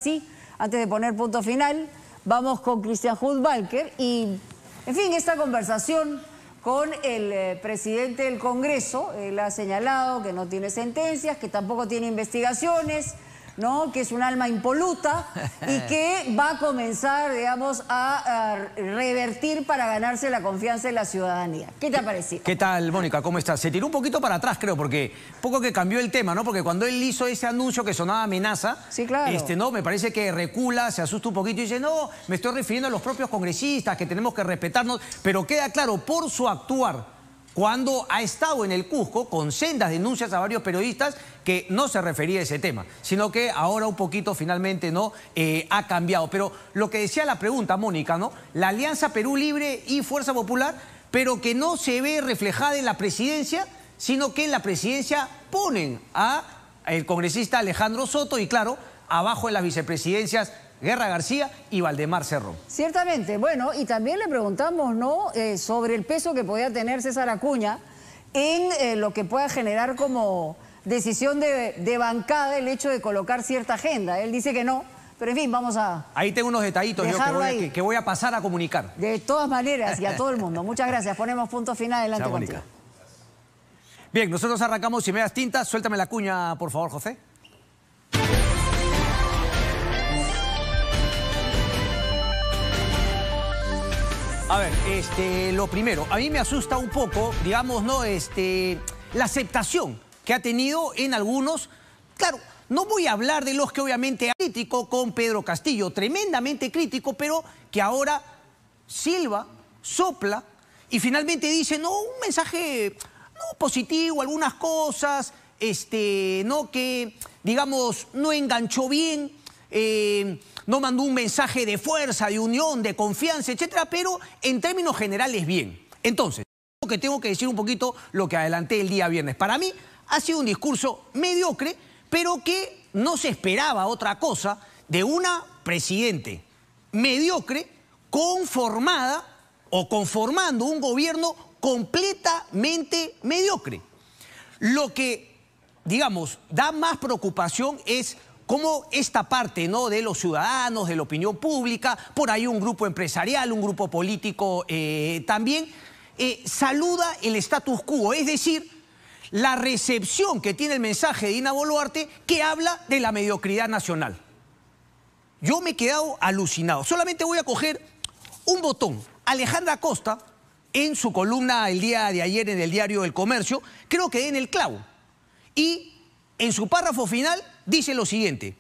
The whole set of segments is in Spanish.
Sí, antes de poner punto final, vamos con Christian Hudtwalcker y, en fin, esta conversación con el presidente del Congreso. Él ha señalado que no tiene sentencias, que tampoco tiene investigaciones, ¿no? Que es un alma impoluta y que va a comenzar, digamos, a revertir para ganarse la confianza de la ciudadanía. ¿Qué te ha parecido? ¿Qué tal, Mónica? ¿Cómo estás? Se tiró un poquito para atrás, creo, porque poco que cambió el tema, ¿no? Porque cuando él hizo ese anuncio que sonaba amenaza, sí, claro, no, me parece que recula, se asusta un poquito y dice, no, me estoy refiriendo a los propios congresistas, que tenemos que respetarnos, pero queda claro, por su actuar, cuando ha estado en el Cusco con sendas denuncias a varios periodistas que no se refería a ese tema, sino que ahora un poquito finalmente no ha cambiado. Pero lo que decía la pregunta, Mónica, ¿no? La alianza Perú Libre y Fuerza Popular, pero que no se ve reflejada en la presidencia, sino que en la presidencia ponen a el congresista Alejandro Soto y, claro, abajo en las vicepresidencias Guerra García y Valdemar Cerrón. Ciertamente. Bueno, y también le preguntamos, ¿no?, sobre el peso que podía tener César Acuña en lo que pueda generar como decisión de bancada el hecho de colocar cierta agenda. Él dice que no, pero en fin, vamos a... Ahí tengo unos detallitos que voy a pasar a comunicar. De todas maneras, y a todo el mundo. Muchas gracias. Ponemos punto final. Adelante contigo. Bien, nosotros arrancamos sin medias tintas. Suéltame la cuña, por favor, José. A ver, lo primero, a mí me asusta un poco, digamos, ¿no? La aceptación que ha tenido en algunos. Claro, no voy a hablar de los que obviamente crítico con Pedro Castillo, tremendamente crítico, pero que ahora silba, sopla y finalmente dice, no, un mensaje no positivo, algunas cosas, no, que, digamos, no enganchó bien, no mandó un mensaje de fuerza, de unión, de confianza, etcétera, pero en términos generales bien. Entonces, lo que tengo que decir un poquito lo que adelanté el día viernes. Para mí ha sido un discurso mediocre, pero que no se esperaba otra cosa de una presidente mediocre conformada o conformando un gobierno completamente mediocre. Lo que, digamos, da más preocupación es cómo esta parte, ¿no?, de los ciudadanos, de la opinión pública, por ahí un grupo empresarial, un grupo político también, saluda el status quo, es decir, la recepción que tiene el mensaje de Dina Boluarte que habla de la mediocridad nacional. Yo me he quedado alucinado. Solamente voy a coger un botón. Alejandra Costa, en su columna el día de ayer en el diario El Comercio, creo que en el clavo. Y en su párrafo final dice lo siguiente: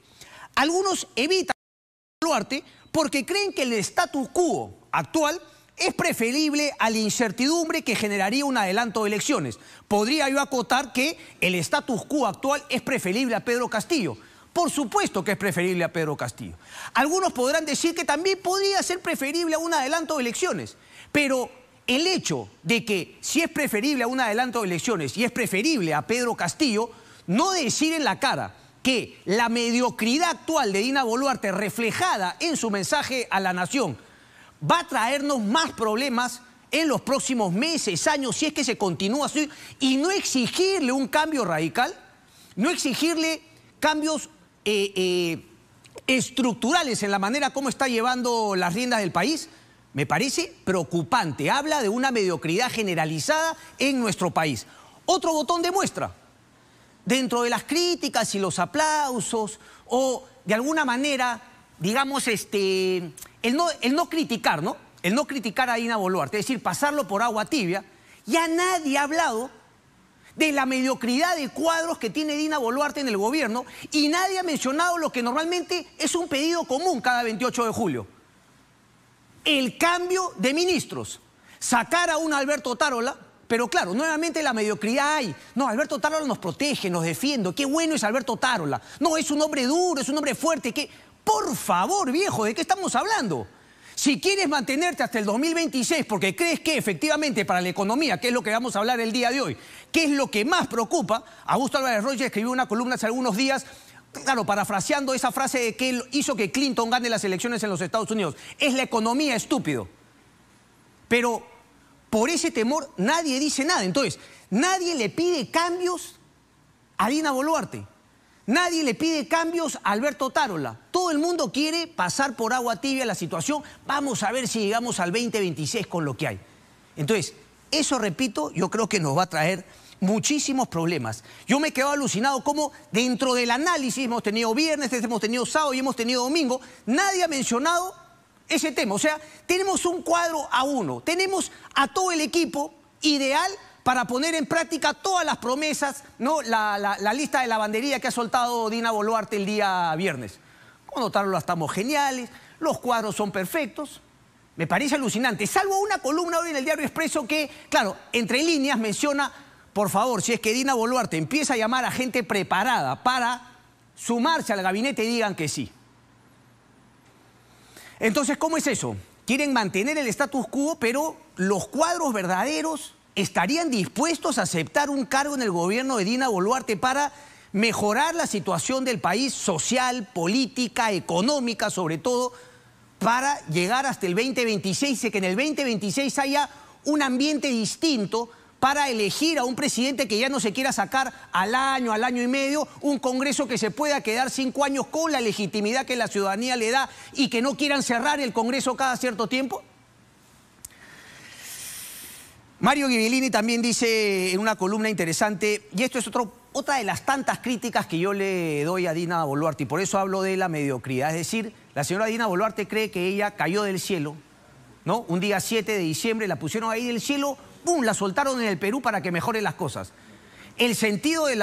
algunos evitan a Boluarte porque creen que el status quo actual es preferible a la incertidumbre que generaría un adelanto de elecciones. Podría yo acotar que el status quo actual es preferible a Pedro Castillo. Por supuesto que es preferible a Pedro Castillo. Algunos podrán decir que también podría ser preferible a un adelanto de elecciones, pero el hecho de que si es preferible a un adelanto de elecciones y es preferible a Pedro Castillo, no decir en la cara que la mediocridad actual de Dina Boluarte reflejada en su mensaje a la nación va a traernos más problemas en los próximos meses, años, si es que se continúa así, y no exigirle un cambio radical, no exigirle cambios estructurales en la manera como está llevando las riendas del país, me parece preocupante. Habla de una mediocridad generalizada en nuestro país. Otro botón de muestra. Dentro de las críticas y los aplausos, o de alguna manera, digamos, el no criticar, ¿no? El no criticar a Dina Boluarte, es decir, pasarlo por agua tibia, ya nadie ha hablado de la mediocridad de cuadros que tiene Dina Boluarte en el gobierno y nadie ha mencionado lo que normalmente es un pedido común cada 28 de julio. El cambio de ministros. Sacar a un Alberto Otárola. Pero claro, nuevamente la mediocridad hay. No, Alberto Otárola nos protege, nos defiende. Qué bueno es Alberto Otárola. No, es un hombre duro, es un hombre fuerte. Por favor, viejo, ¿de qué estamos hablando? Si quieres mantenerte hasta el 2026 porque crees que efectivamente para la economía, que es lo que vamos a hablar el día de hoy, que es lo que más preocupa, Augusto Álvarez Rodríguez escribió una columna hace algunos días, claro, parafraseando esa frase de que él hizo que Clinton gane las elecciones en los Estados Unidos. Es la economía, estúpido. Pero por ese temor nadie dice nada. Entonces, nadie le pide cambios a Dina Boluarte. Nadie le pide cambios a Alberto Otárola. Todo el mundo quiere pasar por agua tibia la situación. Vamos a ver si llegamos al 2026 con lo que hay. Entonces, eso, repito, yo creo que nos va a traer muchísimos problemas. Yo me he quedado alucinado cómo dentro del análisis, hemos tenido viernes, hemos tenido sábado y hemos tenido domingo, nadie ha mencionado ese tema. O sea, tenemos un cuadro a uno. Tenemos a todo el equipo ideal para poner en práctica todas las promesas, ¿no? La lista de lavandería que ha soltado Dina Boluarte el día viernes. Con Otárola estamos geniales, los cuadros son perfectos. Me parece alucinante, salvo una columna hoy en el Diario Expreso que, claro, entre líneas menciona, por favor, si es que Dina Boluarte empieza a llamar a gente preparada para sumarse al gabinete, digan que sí. Entonces, ¿cómo es eso? Quieren mantener el status quo, pero los cuadros verdaderos estarían dispuestos a aceptar un cargo en el gobierno de Dina Boluarte para mejorar la situación del país social, política, económica, sobre todo, para llegar hasta el 2026 y que en el 2026 haya un ambiente distinto para elegir a un presidente que ya no se quiera sacar al año y medio, un Congreso que se pueda quedar 5 años con la legitimidad que la ciudadanía le da y que no quieran cerrar el Congreso cada cierto tiempo? Mario Ghibellini también dice en una columna interesante, y esto es otra de las tantas críticas que yo le doy a Dina Boluarte, y por eso hablo de la mediocridad. Es decir, la señora Dina Boluarte cree que ella cayó del cielo, ¿no? Un día 7 de diciembre la pusieron ahí del cielo, ¡pum!, la soltaron en el Perú para que mejoren las cosas. El sentido de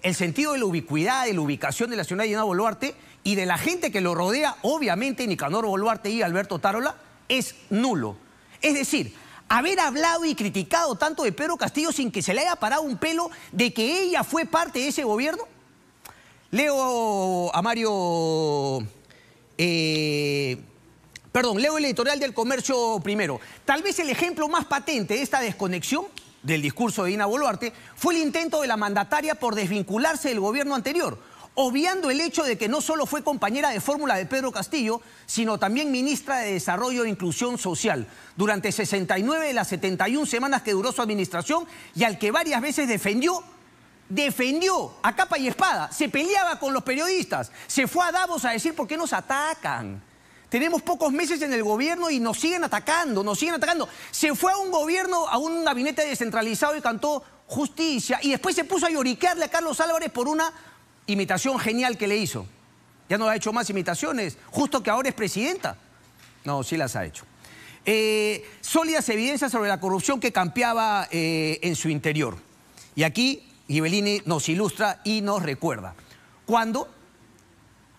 el sentido de la ubicuidad, de la ubicación de la señora Dina Boluarte y de la gente que lo rodea, obviamente Nicanor Boluarte y Alberto Otárola, es nulo. Es decir, haber hablado y criticado tanto de Pedro Castillo sin que se le haya parado un pelo de que ella fue parte de ese gobierno. Leo a Mario... leo el editorial del Comercio primero. Tal vez el ejemplo más patente de esta desconexión del discurso de Dina Boluarte fue el intento de la mandataria por desvincularse del gobierno anterior, obviando el hecho de que no solo fue compañera de fórmula de Pedro Castillo, sino también ministra de Desarrollo e Inclusión Social, durante 69 de las 71 semanas que duró su administración y al que varias veces defendió a capa y espada, se peleaba con los periodistas, se fue a Davos a decir por qué nos atacan. Tenemos pocos meses en el gobierno y nos siguen atacando, Se fue a un gobierno, a un gabinete descentralizado y cantó justicia y después se puso a lloriquearle a Carlos Álvarez por una imitación genial que le hizo. Ya no ha hecho más imitaciones, justo que ahora es presidenta. No, sí las ha hecho. Sólidas evidencias sobre la corrupción que campeaba en su interior. Y aquí Ghibellini nos ilustra y nos recuerda. Cuando,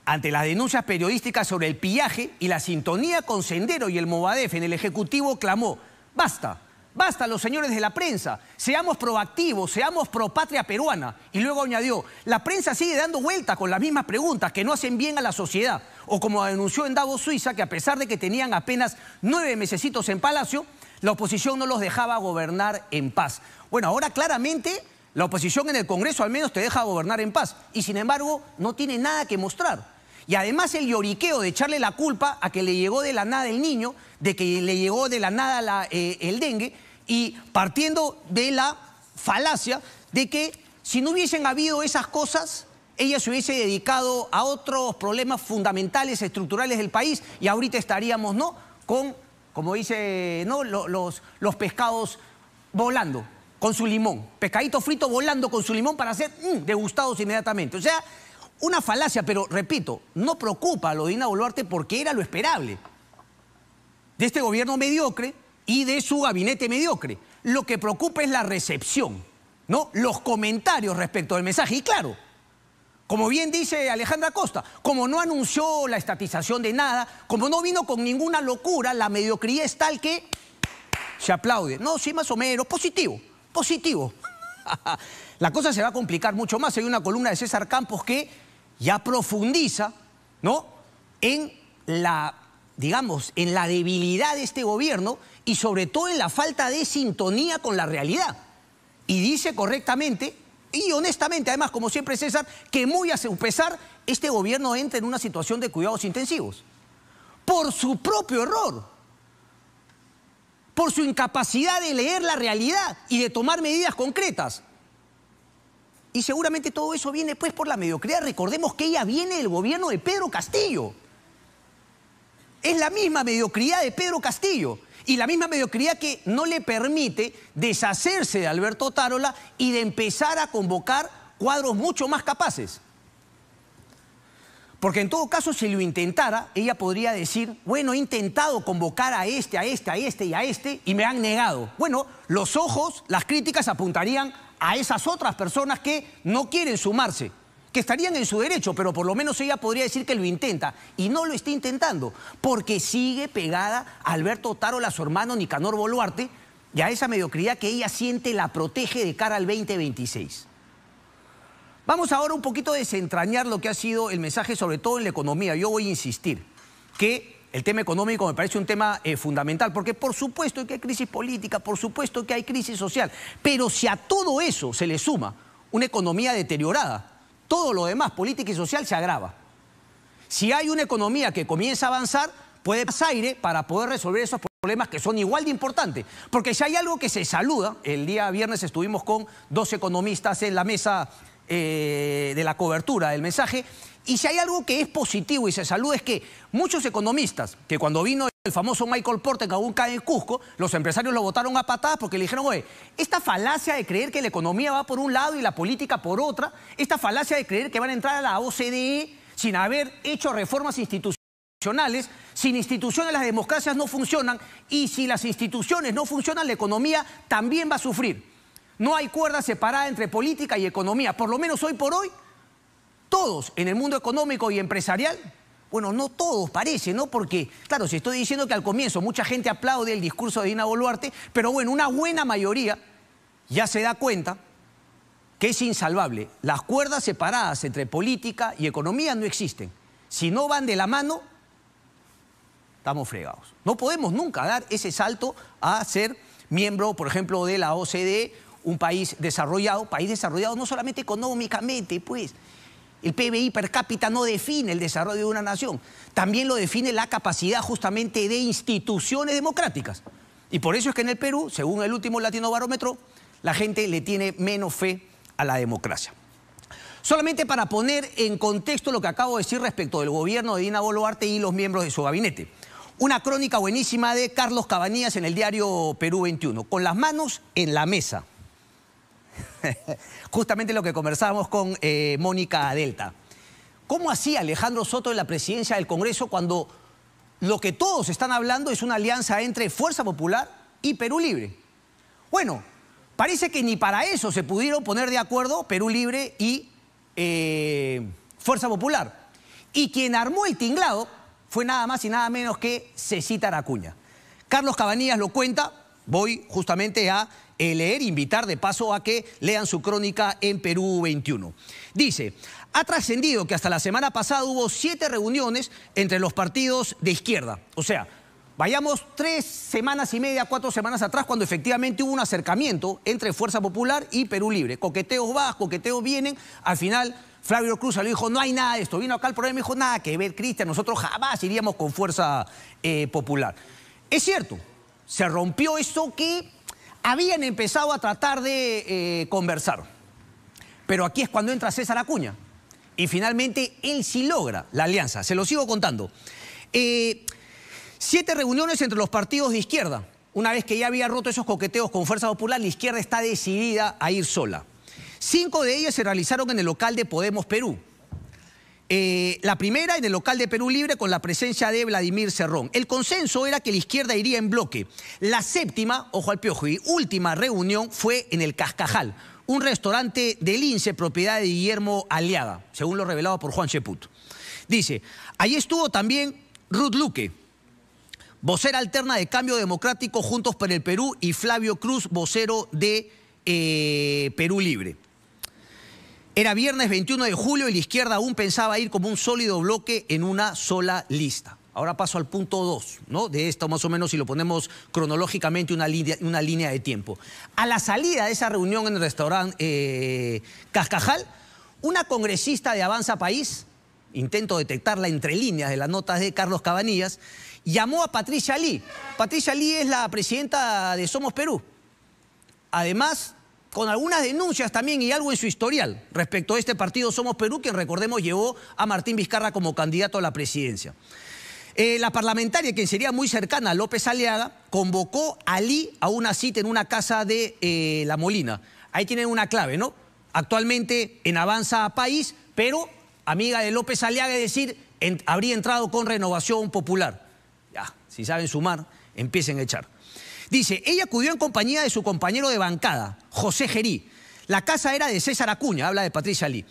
ante las denuncias periodísticas sobre el pillaje y la sintonía con Sendero y el Movadef en el Ejecutivo, clamó: basta, basta los señores de la prensa, seamos proactivos, seamos pro patria peruana. Y luego añadió: la prensa sigue dando vueltas con las mismas preguntas que no hacen bien a la sociedad. O como denunció en Davos, Suiza, que a pesar de que tenían apenas 9 mesecitos en Palacio, la oposición no los dejaba gobernar en paz. Bueno, ahora claramente la oposición en el Congreso al menos te deja gobernar en paz y sin embargo no tiene nada que mostrar. Y además el lloriqueo de echarle la culpa a que le llegó de la nada el niño, de que le llegó de la nada el dengue, y partiendo de la falacia de que si no hubiesen habido esas cosas, ella se hubiese dedicado a otros problemas fundamentales, estructurales del país, y ahorita estaríamos, ¿no?, con, como dice, ¿no?, los pescados volando con su limón, pescadito frito volando con su limón para ser degustados inmediatamente. O sea, una falacia, pero repito, no preocupa a lo de Dina Boluarte porque era lo esperable de este gobierno mediocre y de su gabinete mediocre. Lo que preocupa es la recepción, ¿no?, los comentarios respecto del mensaje. Y claro, como bien dice Alejandra Costa, como no anunció la estatización de nada, como no vino con ninguna locura, la mediocridad es tal que se aplaude. No, sí, más o menos, positivo. La cosa se va a complicar mucho más. Hay una columna de César Campos que ya profundiza, ¿no?, en la, digamos, en la debilidad de este gobierno y sobre todo en la falta de sintonía con la realidad. Y dice correctamente y honestamente, además, como siempre César, que muy a su pesar este gobierno entra en una situación de cuidados intensivos. Por su propio error. Por su incapacidad de leer la realidad y de tomar medidas concretas. Y seguramente todo eso viene pues por la mediocridad. Recordemos que ella viene del gobierno de Pedro Castillo. Es la misma mediocridad de Pedro Castillo. Y la misma mediocridad que no le permite deshacerse de Alberto Otárola y de empezar a convocar cuadros mucho más capaces. Porque en todo caso, si lo intentara, ella podría decir, bueno, he intentado convocar a este, a este, a este y a este, y me han negado. Bueno, los ojos, las críticas apuntarían a esas otras personas que no quieren sumarse, que estarían en su derecho, pero por lo menos ella podría decir que lo intenta, y no lo está intentando, porque sigue pegada a Alberto Otárola, a su hermano Nicanor Boluarte, y a esa mediocridad que ella siente la protege de cara al 2026. Vamos ahora un poquito a desentrañar lo que ha sido el mensaje, sobre todo en la economía. Yo voy a insistir que el tema económico me parece un tema fundamental, porque por supuesto que hay crisis política, por supuesto que hay crisis social, pero si a todo eso se le suma una economía deteriorada, todo lo demás, política y social, se agrava. Si hay una economía que comienza a avanzar, puede dar aire para poder resolver esos problemas que son igual de importantes. Porque si hay algo que se saluda, el día viernes estuvimos con 2 economistas en la mesa de la cobertura del mensaje, y si hay algo que es positivo y se saluda es que muchos economistas, que cuando vino el famoso Michael Porter en Agunca en Cusco, los empresarios lo botaron a patadas porque le dijeron, oye, esta falacia de creer que la economía va por un lado y la política por otra, esta falacia de creer que van a entrar a la OCDE sin haber hecho reformas institucionales, sin instituciones las democracias no funcionan, y si las instituciones no funcionan, la economía también va a sufrir. No hay cuerda separada entre política y economía, por lo menos hoy por hoy. Todos en el mundo económico y empresarial, bueno, no todos parece, ¿no? Porque, claro, si estoy diciendo que al comienzo mucha gente aplaude el discurso de Dina Boluarte, pero bueno, una buena mayoría ya se da cuenta que es insalvable. Las cuerdas separadas entre política y economía no existen. Si no van de la mano, estamos fregados. No podemos nunca dar ese salto a ser miembro, por ejemplo, de la OCDE, un país desarrollado no solamente económicamente, pues. El PBI per cápita no define el desarrollo de una nación, también lo define la capacidad justamente de instituciones democráticas. Y por eso es que en el Perú, según el último Latinobarómetro, la gente le tiene menos fe a la democracia. Solamente para poner en contexto lo que acabo de decir respecto del gobierno de Dina Boluarte y los miembros de su gabinete. Una crónica buenísima de Carlos Cabanillas en el diario Perú 21, con las manos en la mesa. Justamente lo que conversábamos con Mónica Delta. ¿Cómo hacía Alejandro Soto en la presidencia del Congreso cuando lo que todos están hablando es una alianza entre Fuerza Popular y Perú Libre? Bueno, parece que ni para eso se pudieron poner de acuerdo Perú Libre y Fuerza Popular. Y quien armó el tinglado fue nada más y nada menos que Cecita Acuña. Carlos Cabanillas lo cuenta, voy justamente a leer, invitar de paso a que lean su crónica en Perú 21. Dice, ha trascendido que hasta la semana pasada hubo 7 reuniones entre los partidos de izquierda. O sea, vayamos 3 semanas y media, 4 semanas atrás, cuando efectivamente hubo un acercamiento entre Fuerza Popular y Perú Libre. Coqueteos vas, coqueteos vienen. Al final, Flavio Cruz le dijo, no hay nada de esto. Vino acá el programa y dijo, nada que ver, Cristian, nosotros jamás iríamos con Fuerza Popular. Es cierto, se rompió esto que habían empezado a tratar de conversar. Pero aquí es cuando entra César Acuña. Y finalmente él sí logra la alianza. Se lo sigo contando. 7 reuniones entre los partidos de izquierda. Una vez que ya había roto esos coqueteos con Fuerza Popular, la izquierda está decidida a ir sola. 5 de ellas se realizaron en el local de Podemos Perú. La primera en el local de Perú Libre con la presencia de Vladimir Cerrón. El consenso era que la izquierda iría en bloque. La séptima, ojo al piojo, y última reunión fue en el Cascajal, un restaurante del INSE propiedad de Guillermo Aliaga, según lo revelado por Juan Cheput. Dice, ahí estuvo también Ruth Luque, vocera alterna de Cambio Democrático Juntos por el Perú, y Flavio Cruz, vocero de Perú Libre. Era viernes 21 de julio y la izquierda aún pensaba ir como un sólido bloque en una sola lista. Ahora paso al punto 2, ¿no? De esto más o menos, si lo ponemos cronológicamente, una línea de tiempo. A la salida de esa reunión en el restaurante Cascajal, una congresista de Avanza País, intento detectarla entre líneas de las notas de Carlos Cabanillas, llamó a Patricia Lee. Patricia Lee es la presidenta de Somos Perú. Además con algunas denuncias también y algo en su historial respecto a este partido Somos Perú, que recordemos llevó a Martín Vizcarra como candidato a la presidencia. La parlamentaria, quien sería muy cercana a López Aliaga, convocó a Lee a una cita en una casa de La Molina. Ahí tienen una clave, ¿no? Actualmente en Avanza País, pero amiga de López Aliaga, es decir, habría entrado con Renovación Popular. Ya, si saben sumar, empiecen a echar. Dice, ella acudió en compañía de su compañero de bancada, José Gerí. La casa era de César Acuña, habla de Patricia Lee,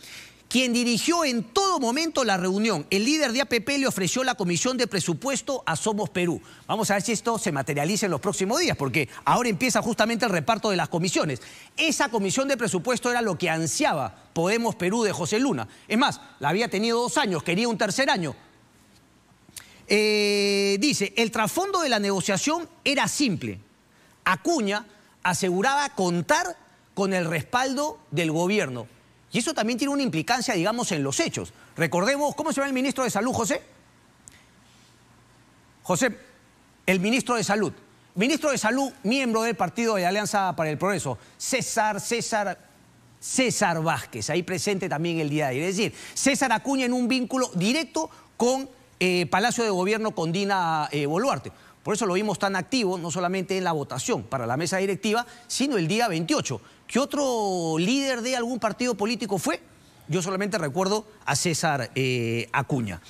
quien dirigió en todo momento la reunión. El líder de APP le ofreció la comisión de presupuesto a Somos Perú. Vamos a ver si esto se materializa en los próximos días, porque ahora empieza justamente el reparto de las comisiones. Esa comisión de presupuesto era lo que ansiaba Podemos Perú de José Luna. Es más, la había tenido 2 años, quería un tercer año. Dice, el trasfondo de la negociación era simple. Acuña aseguraba contar con el respaldo del gobierno. Y eso también tiene una implicancia, digamos, en los hechos. Recordemos, ¿cómo se llama el ministro de Salud, José? José, el ministro de Salud. Ministro de Salud, miembro del Partido de Alianza para el Progreso, César Vázquez, ahí presente también el día de ayer. Es decir, César Acuña en un vínculo directo con Palacio de Gobierno, con Dina Boluarte. Por eso lo vimos tan activo, no solamente en la votación para la mesa directiva, sino el día 28. ¿Qué otro líder de algún partido político fue? Yo solamente recuerdo a César Acuña.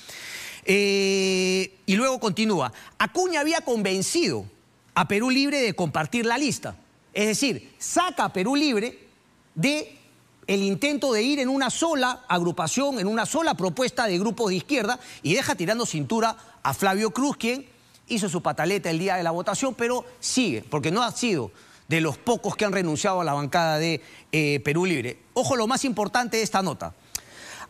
Y luego continúa. Acuña había convencido a Perú Libre de compartir la lista. Es decir, saca a Perú Libre del intento de ir en una sola agrupación, en una sola propuesta de grupos de izquierda, y deja tirando cintura a Flavio Cruz, quien hizo su pataleta el día de la votación, pero sigue, porque no ha sido de los pocos que han renunciado a la bancada de Perú Libre. Ojo, lo más importante de esta nota.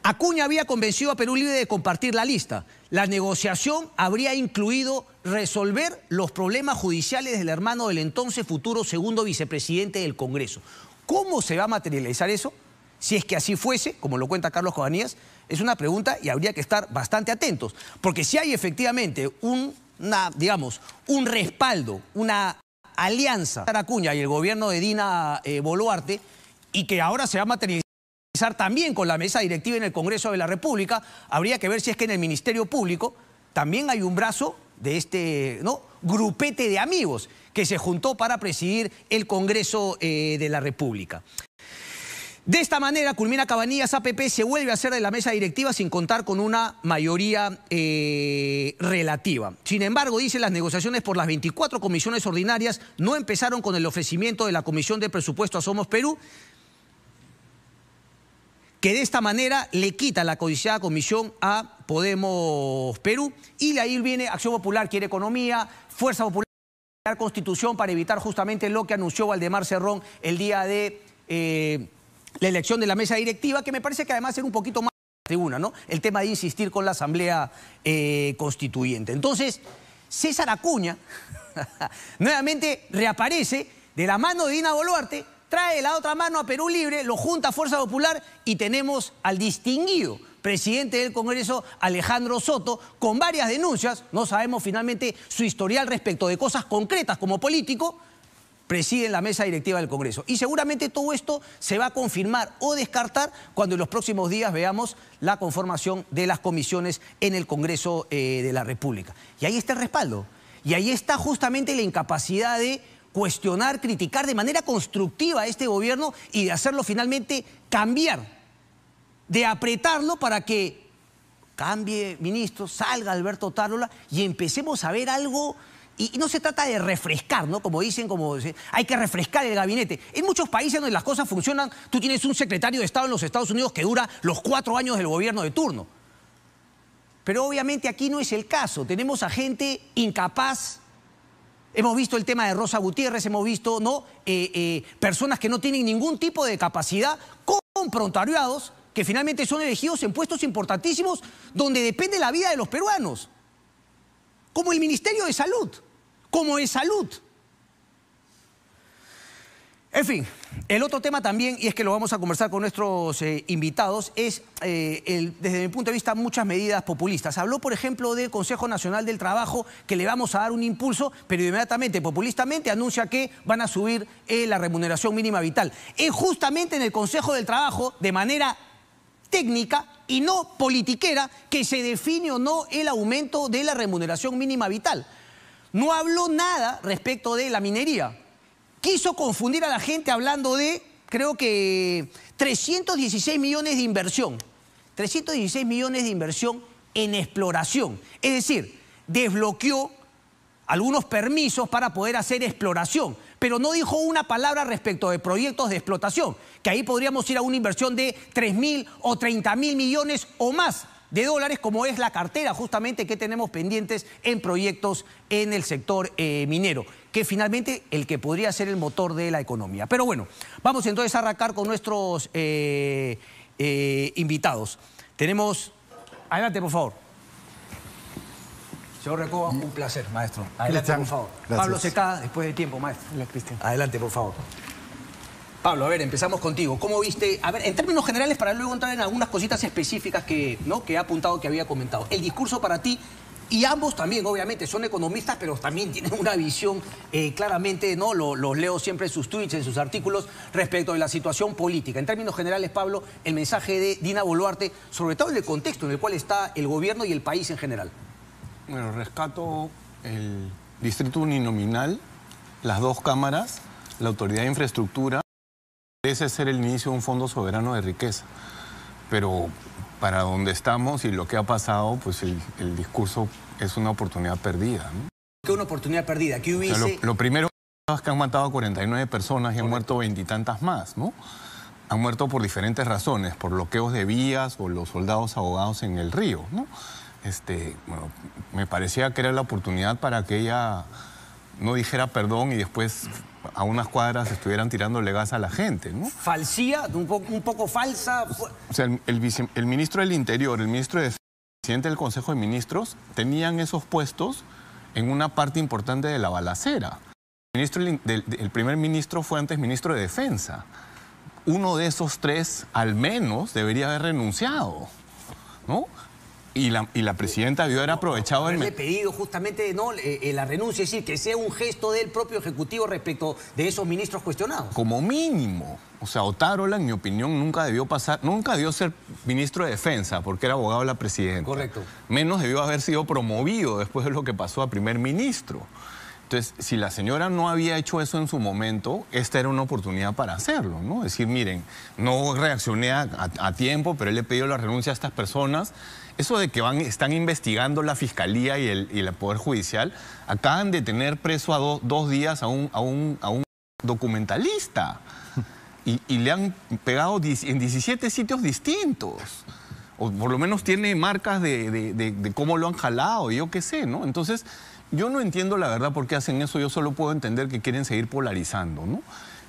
Acuña había convencido a Perú Libre de compartir la lista. La negociación habría incluido resolver los problemas judiciales del hermano del entonces futuro segundo vicepresidente del Congreso. ¿Cómo se va a materializar eso? Si es que así fuese, como lo cuenta Carlos Cabanillas, es una pregunta y habría que estar bastante atentos. Porque si hay efectivamente un respaldo, una alianza entre Acuña y el gobierno de Dina Boluarte, y que ahora se va a materializar también con la mesa directiva en el Congreso de la República, habría que ver si es que en el Ministerio Público también hay un brazo de este grupete de amigos que se juntó para presidir el Congreso de la República. De esta manera, culmina Cabanillas, APP se vuelve a hacer de la mesa directiva sin contar con una mayoría relativa. Sin embargo, dice, las negociaciones por las 24 comisiones ordinarias no empezaron con el ofrecimiento de la Comisión de Presupuesto a Somos Perú, que de esta manera le quita la codiciada comisión a Podemos Perú, y de ahí viene Acción Popular quiere economía, Fuerza Popular Constitución, para evitar justamente lo que anunció Valdemar Cerrón el día de la elección de la mesa directiva, que me parece que además era un poquito más tribuna, ¿no? El tema de insistir con la Asamblea Constituyente. Entonces, César Acuña nuevamente reaparece de la mano de Dina Boluarte, trae la otra mano a Perú Libre, lo junta a Fuerza Popular y tenemos al distinguido presidente del Congreso, Alejandro Soto, con varias denuncias. No sabemos finalmente su historial respecto de cosas concretas como político, preside la mesa directiva del Congreso. Y seguramente todo esto se va a confirmar o descartar cuando en los próximos días veamos la conformación de las comisiones en el Congreso de la República. Y ahí está el respaldo. Y ahí está justamente la incapacidad de cuestionar, criticar de manera constructiva a este gobierno y de hacerlo finalmente cambiar, de apretarlo para que cambie ministro, salga Alberto Tarola y empecemos a ver algo. Y no se trata de refrescar, ¿no? Como dicen, hay que refrescar el gabinete. En muchos países donde las cosas funcionan, tú tienes un secretario de Estado en los Estados Unidos que dura los 4 años del gobierno de turno. Pero obviamente aquí no es el caso. Tenemos a gente incapaz. Hemos visto el tema de Rosa Gutiérrez, hemos visto personas que no tienen ningún tipo de capacidad, con prontariados que finalmente son elegidos en puestos importantísimos donde depende la vida de los peruanos. Como el Ministerio de Salud, como de Salud. En fin, el otro tema también, y es que lo vamos a conversar con nuestros invitados, es, desde mi punto de vista, muchas medidas populistas. Habló, por ejemplo, del Consejo Nacional del Trabajo, que le vamos a dar un impulso, pero inmediatamente, populistamente, anuncia que van a subir la remuneración mínima vital. Es justamente en el Consejo del Trabajo, de manera técnica y no politiquera, que se define o no el aumento de la remuneración mínima vital. No habló nada respecto de la minería. Quiso confundir a la gente hablando de, creo que, 316 millones de inversión. 316 millones de inversión en exploración. Es decir, desbloqueó algunos permisos para poder hacer exploración, pero no dijo una palabra respecto de proyectos de explotación, que ahí podríamos ir a una inversión de 3.000 o 30.000 millones o más de dólares, como es la cartera justamente que tenemos pendientes en proyectos en el sector minero, que finalmente el que podría ser el motor de la economía. Pero bueno, vamos entonces a arrancar con nuestros invitados. Tenemos... Adelante, por favor. Señor Recoba, un placer, maestro. Adelante, por favor. Gracias. Pablo Secada, después de tiempo, maestro. Hola, Cristian. Adelante, por favor. Pablo, a ver, empezamos contigo. ¿Cómo viste? A ver, en términos generales, para luego entrar en algunas cositas específicas que ha apuntado, que había comentado. El discurso para ti, y ambos también, obviamente, son economistas, pero también tienen una visión claramente, ¿no? Los leo siempre en sus tweets, en sus artículos, respecto de la situación política. En términos generales, Pablo, el mensaje de Dina Boluarte, sobre todo en el contexto en el cual está el gobierno y el país en general. Bueno, rescato el distrito uninominal, las dos cámaras, la autoridad de infraestructura. Parece ser el inicio de un fondo soberano de riqueza, pero para donde estamos y lo que ha pasado, pues el discurso es una oportunidad perdida, ¿no? ¿Qué una oportunidad perdida? ¿Qué hubiese...? O sea, lo primero es que han matado a 49 personas y han muerto 20 y tantas más, ¿no? Han muerto por diferentes razones, por bloqueos de vías o los soldados ahogados en el río, ¿no? Bueno, me parecía que era la oportunidad para que ella no dijera perdón y después a unas cuadras estuvieran tirándole gas a la gente, ¿no? ¿Falsía? ¿Un poco falsa? O sea, el ministro del Interior, el ministro de Defensa, el presidente del Consejo de Ministros, tenían esos puestos en una parte importante de la balacera. El primer ministro fue antes ministro de Defensa. Uno de esos tres, al menos, debería haber renunciado, ¿no? Y la presidenta debió haber aprovechado... Haberle pedido justamente la renuncia, es decir, que sea un gesto del propio Ejecutivo respecto de esos ministros cuestionados. Como mínimo. O sea, Otárola, en mi opinión, nunca debió ser ministro de Defensa, porque era abogado de la presidenta. Correcto. Menos debió haber sido promovido después de lo que pasó a primer ministro. Entonces, si la señora no había hecho eso en su momento, esta era una oportunidad para hacerlo, ¿no? Decir, miren, no reaccioné a tiempo, pero le he pedido la renuncia a estas personas. Eso de que están investigando la Fiscalía y el Poder Judicial, acaban de tener preso a 2 días a un documentalista y le han pegado en 17 sitios distintos. O por lo menos tiene marcas de cómo lo han jalado, yo qué sé, ¿no? Entonces, yo no entiendo la verdad por qué hacen eso, yo solo puedo entender que quieren seguir polarizando, ¿no?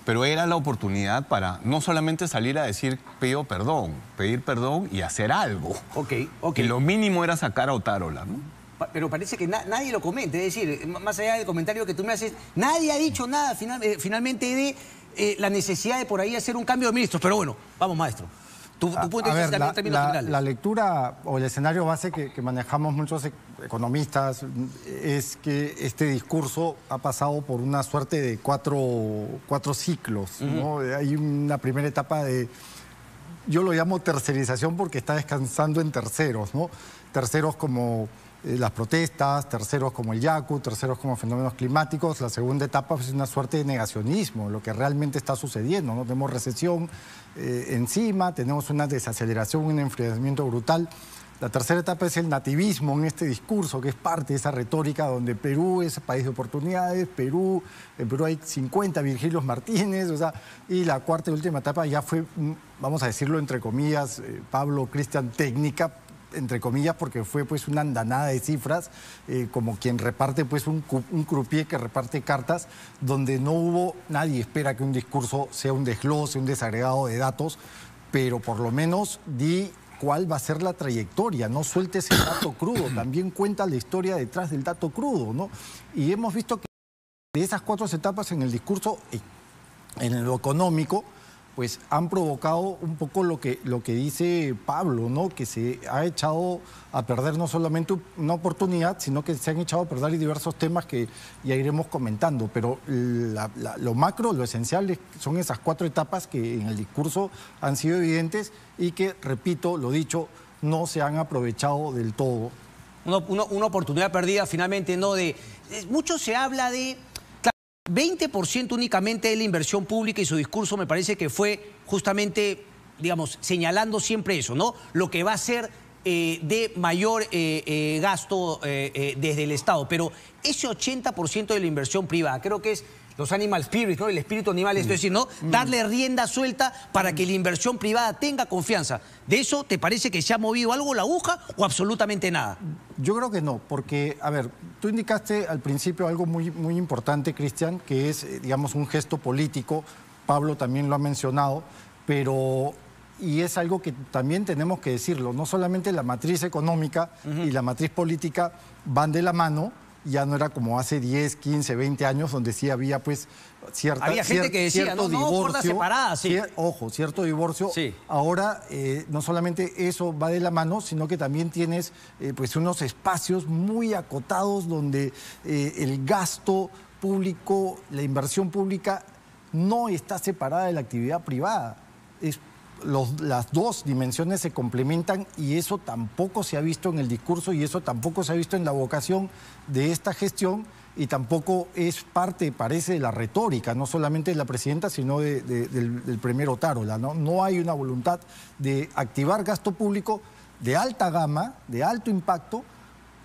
Pero era la oportunidad para no solamente salir a decir pedir perdón y hacer algo. Ok. Y lo mínimo era sacar a Otárola, ¿no? Pero parece que nadie lo comenta, es decir, más allá del comentario que tú me haces, nadie ha dicho nada finalmente de la necesidad de por ahí hacer un cambio de ministros. Pero bueno, vamos, maestro. Tu punto de vista en términos generales. La lectura o el escenario base que manejamos muchos economistas es que este discurso ha pasado por una suerte de cuatro ciclos, ¿no? Hay una primera etapa de, yo lo llamo tercerización porque está descansando en terceros, ¿no? Terceros como las protestas, terceros como el Yaku, terceros como fenómenos climáticos. La segunda etapa es una suerte de negacionismo, lo que realmente está sucediendo, ¿no? Tenemos recesión encima, tenemos una desaceleración, un enfriamiento brutal. La tercera etapa es el nativismo en este discurso, que es parte de esa retórica donde Perú es país de oportunidades, en Perú hay 50 Virgilios Martínez, o sea, y la cuarta y última etapa ya fue, vamos a decirlo entre comillas, Pablo, Cristian, técnica, entre comillas, porque fue pues una andanada de cifras, como quien reparte pues un croupier que reparte cartas, donde no hubo, nadie espera que un discurso sea un desglose, un desagregado de datos, pero por lo menos di cuál va a ser la trayectoria, no sueltes el dato crudo, también cuenta la historia detrás del dato crudo, ¿no? Y hemos visto que de esas 4 etapas en el discurso en lo económico, pues han provocado un poco lo que dice Pablo, ¿no? Que se ha echado a perder no solamente una oportunidad, sino que se han echado a perder diversos temas que ya iremos comentando. Pero lo macro, lo esencial son esas 4 etapas que en el discurso han sido evidentes y que, repito, lo dicho, no se han aprovechado del todo. Una oportunidad perdida finalmente, ¿no? Mucho se habla de... 20% únicamente de la inversión pública y su discurso me parece que fue justamente, digamos, señalando siempre eso, ¿no? Lo que va a ser de mayor gasto desde el Estado. Pero ese 80% de la inversión privada, creo que es los animal spirits, ¿no? El espíritu animal, es decir, ¿no? Darle rienda suelta para que la inversión privada tenga confianza. ¿De eso te parece que se ha movido algo la aguja o absolutamente nada? Yo creo que no, porque, a ver, tú indicaste al principio algo muy importante, Cristian, que es, digamos, un gesto político. Pablo también lo ha mencionado, pero... Y es algo que también tenemos que decirlo, no solamente la matriz económica y la matriz política van de la mano. Ya no era como hace 10, 15, 20 años, donde sí había pues había gente que decía, cierto no, divorcio, separada, sí. Ojo, cierto divorcio. Sí. Ahora no solamente eso va de la mano, sino que también tienes pues unos espacios muy acotados donde el gasto público, la inversión pública no está separada de la actividad privada. Las dos dimensiones se complementan y eso tampoco se ha visto en el discurso y eso tampoco se ha visto en la vocación de esta gestión y tampoco es parte, parece, de la retórica, no solamente de la presidenta, sino del primer Otárola, ¿no? No hay una voluntad de activar gasto público de alta gama, de alto impacto,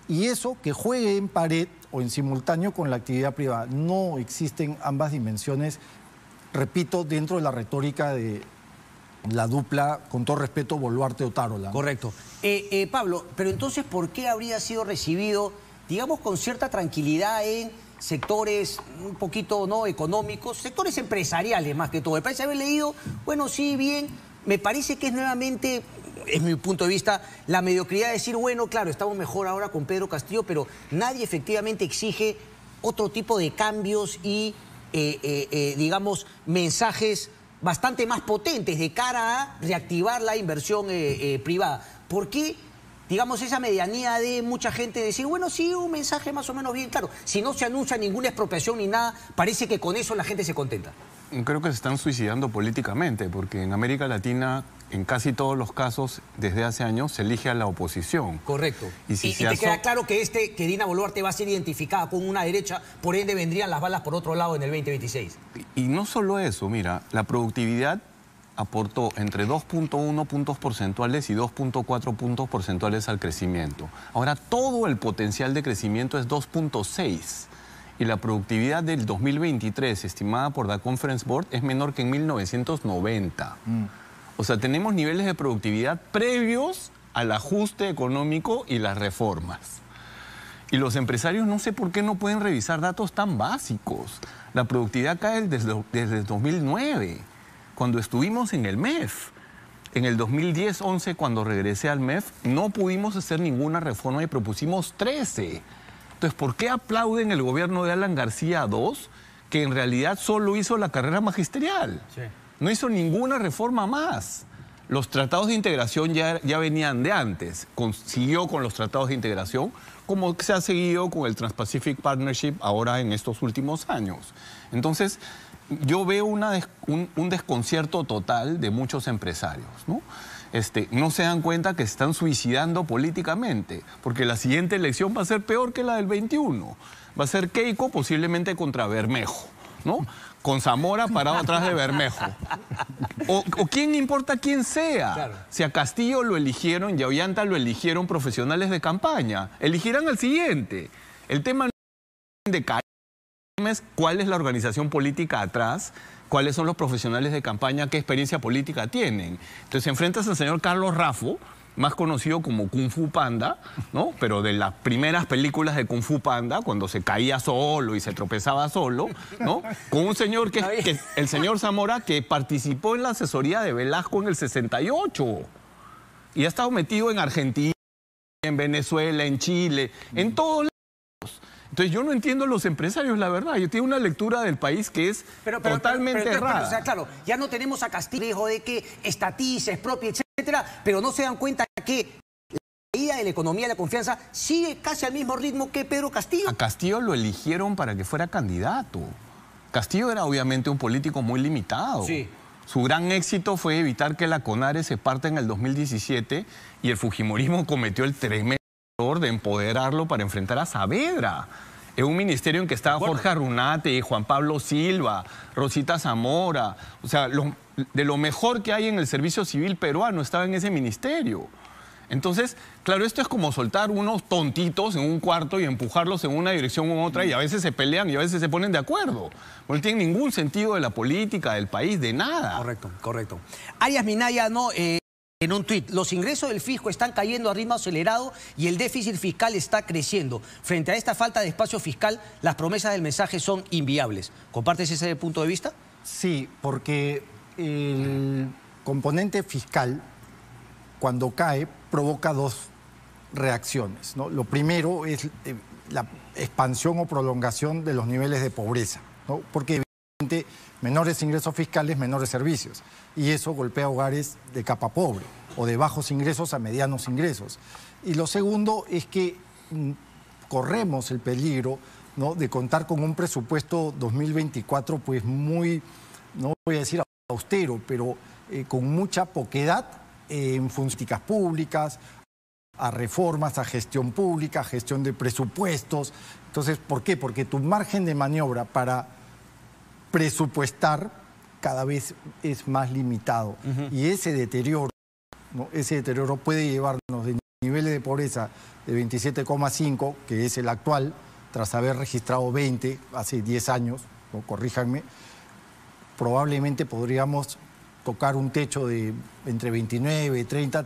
y eso que juegue en pared o en simultáneo con la actividad privada. No existen ambas dimensiones, repito, dentro de la retórica de la dupla, con todo respeto, Boluarte-Otárola. Correcto. Pablo, pero entonces, ¿por qué habría sido recibido, digamos, con cierta tranquilidad en sectores un poquito no económicos, sectores empresariales más que todo? Me parece haber leído, bueno, sí, bien, me parece que es nuevamente, es mi punto de vista, la mediocridad de decir, bueno, claro, estamos mejor ahora con Pedro Castillo, pero nadie efectivamente exige otro tipo de cambios y, digamos, mensajes bastante más potentes de cara a reactivar la inversión privada. ¿Por qué, digamos, esa medianía de mucha gente decir, bueno, sí, un mensaje más o menos bien claro? Si no se anuncia ninguna expropiación ni nada, parece que con eso la gente se contenta. Creo que se están suicidando políticamente, porque en América Latina, en casi todos los casos, desde hace años, se elige a la oposición. Correcto. Y te queda claro que Dina Boluarte va a ser identificada con una derecha, por ende vendrían las balas por otro lado en el 2026. Y no solo eso, mira, la productividad aportó entre 2.1 puntos porcentuales y 2.4 puntos porcentuales al crecimiento. Ahora, todo el potencial de crecimiento es 2.6. Y la productividad del 2023, estimada por la Conference Board, es menor que en 1990. O sea, tenemos niveles de productividad previos al ajuste económico y las reformas. Y los empresarios no sé por qué no pueden revisar datos tan básicos. La productividad cae desde 2009, cuando estuvimos en el MEF. En el 2010-11, cuando regresé al MEF, no pudimos hacer ninguna reforma y propusimos 13. Entonces, ¿por qué aplauden el gobierno de Alan García II, que en realidad solo hizo la carrera magisterial? Sí. No hizo ninguna reforma más. Los tratados de integración ya venían de antes. Siguió con los tratados de integración, como se ha seguido con el Trans-Pacific Partnership ahora en estos últimos años. Entonces, yo veo un desconcierto total de muchos empresarios, ¿no? No se dan cuenta que se están suicidando políticamente, porque la siguiente elección va a ser peor que la del 21. Va a ser Keiko posiblemente contra Bermejo, ¿no? Con Zamora parado atrás de Bermejo. O quién importa quién sea. Claro. Si a Castillo lo eligieron y a Ollanta lo eligieron profesionales de campaña, elegirán al siguiente. El tema no es de cuál es la organización política atrás, cuáles son los profesionales de campaña, qué experiencia política tienen. Entonces enfrentas al señor Carlos Raffo, más conocido como Kung Fu Panda, ¿no? Pero de las primeras películas de Kung Fu Panda, cuando se caía solo y se tropezaba solo, ¿no? Con un señor que el señor Zamora, que participó en la asesoría de Velasco en el 68 y ha estado metido en Argentina, en Venezuela, en Chile, en todos lados. Entonces yo no entiendo a los empresarios, la verdad. Yo tengo una lectura del país que es totalmente errada. O sea, claro, ya no tenemos a Castillo de que estatice, expropie, etcétera, pero no se dan cuenta que la caída de la economía y la confianza sigue casi al mismo ritmo que Pedro Castillo. A Castillo lo eligieron para que fuera candidato. Castillo era obviamente un político muy limitado. Sí. Su gran éxito fue evitar que la CONARE se parte en el 2017 y el fujimorismo cometió el tremendo error de empoderarlo para enfrentar a Saavedra. Es un ministerio en que estaba Jorge Arrunate, Juan Pablo Silva, Rosita Zamora. O sea, de lo mejor que hay en el servicio civil peruano estaba en ese ministerio. Entonces, claro, esto es como soltar unos tontitos en un cuarto y empujarlos en una dirección u otra y a veces se pelean y a veces se ponen de acuerdo. No tiene ningún sentido de la política, del país, de nada. Correcto, correcto. Arias Minaya, no, en un tuit, los ingresos del fisco están cayendo a ritmo acelerado y el déficit fiscal está creciendo. Frente a esta falta de espacio fiscal, las promesas del mensaje son inviables. ¿Compartes ese punto de vista? Sí, porque el componente fiscal, cuando cae, provoca dos reacciones, ¿no? Lo primero es la expansión o prolongación de los niveles de pobreza, ¿no? Porque evidentemente menores ingresos fiscales, menores servicios, y eso golpea hogares de capa pobre o de bajos ingresos a medianos ingresos. Y lo segundo es que corremos el peligro, ¿no?, de contar con un presupuesto 2024 pues muy, no voy a decir austero, pero con mucha poquedad en políticas públicas, a reformas, a gestión pública, a gestión de presupuestos. Entonces, ¿por qué? Porque tu margen de maniobra para presupuestar cada vez es más limitado. Y ese deterioro, ¿no?, ese deterioro puede llevarnos de niveles de pobreza de 27,5, que es el actual, tras haber registrado 20 hace 10 años, ¿no?, corríjanme, probablemente podríamos tocar un techo de entre 29, 30,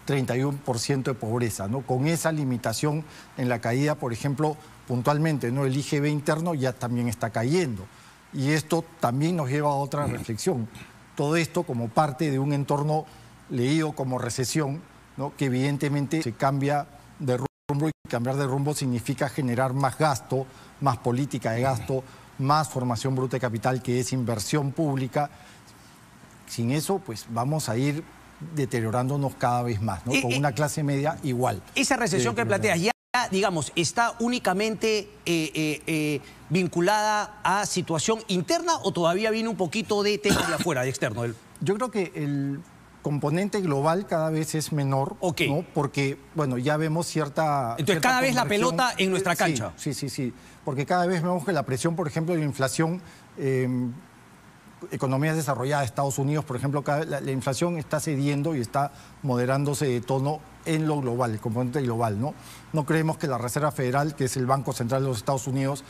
31% de pobreza, ¿no? Con esa limitación en la caída, por ejemplo, puntualmente, ¿no?, el IGB interno ya también está cayendo. Y esto también nos lleva a otra reflexión. Todo esto como parte de un entorno leído como recesión, ¿no?, que evidentemente se cambia de rumbo, y cambiar de rumbo significa generar más gasto, más política de gasto, más formación bruta de capital, que es inversión pública. Sin eso, pues vamos a ir deteriorándonos cada vez más, ¿no? Con una clase media igual. Esa recesión que planteas ya, digamos, ¿está únicamente vinculada a situación interna o todavía viene un poquito de tema de afuera, de externo? Yo creo que el componente global cada vez es menor, ¿no? Porque, bueno, ya vemos cierta... Entonces, cada vez la pelota en nuestra cancha. Sí. Porque cada vez vemos que la presión, por ejemplo, de la inflación... economías desarrolladas, Estados Unidos, por ejemplo, la inflación está cediendo y está moderándose de tono en lo global, el componente global, ¿no? No creemos que la Reserva Federal, que es el Banco Central de los Estados Unidos,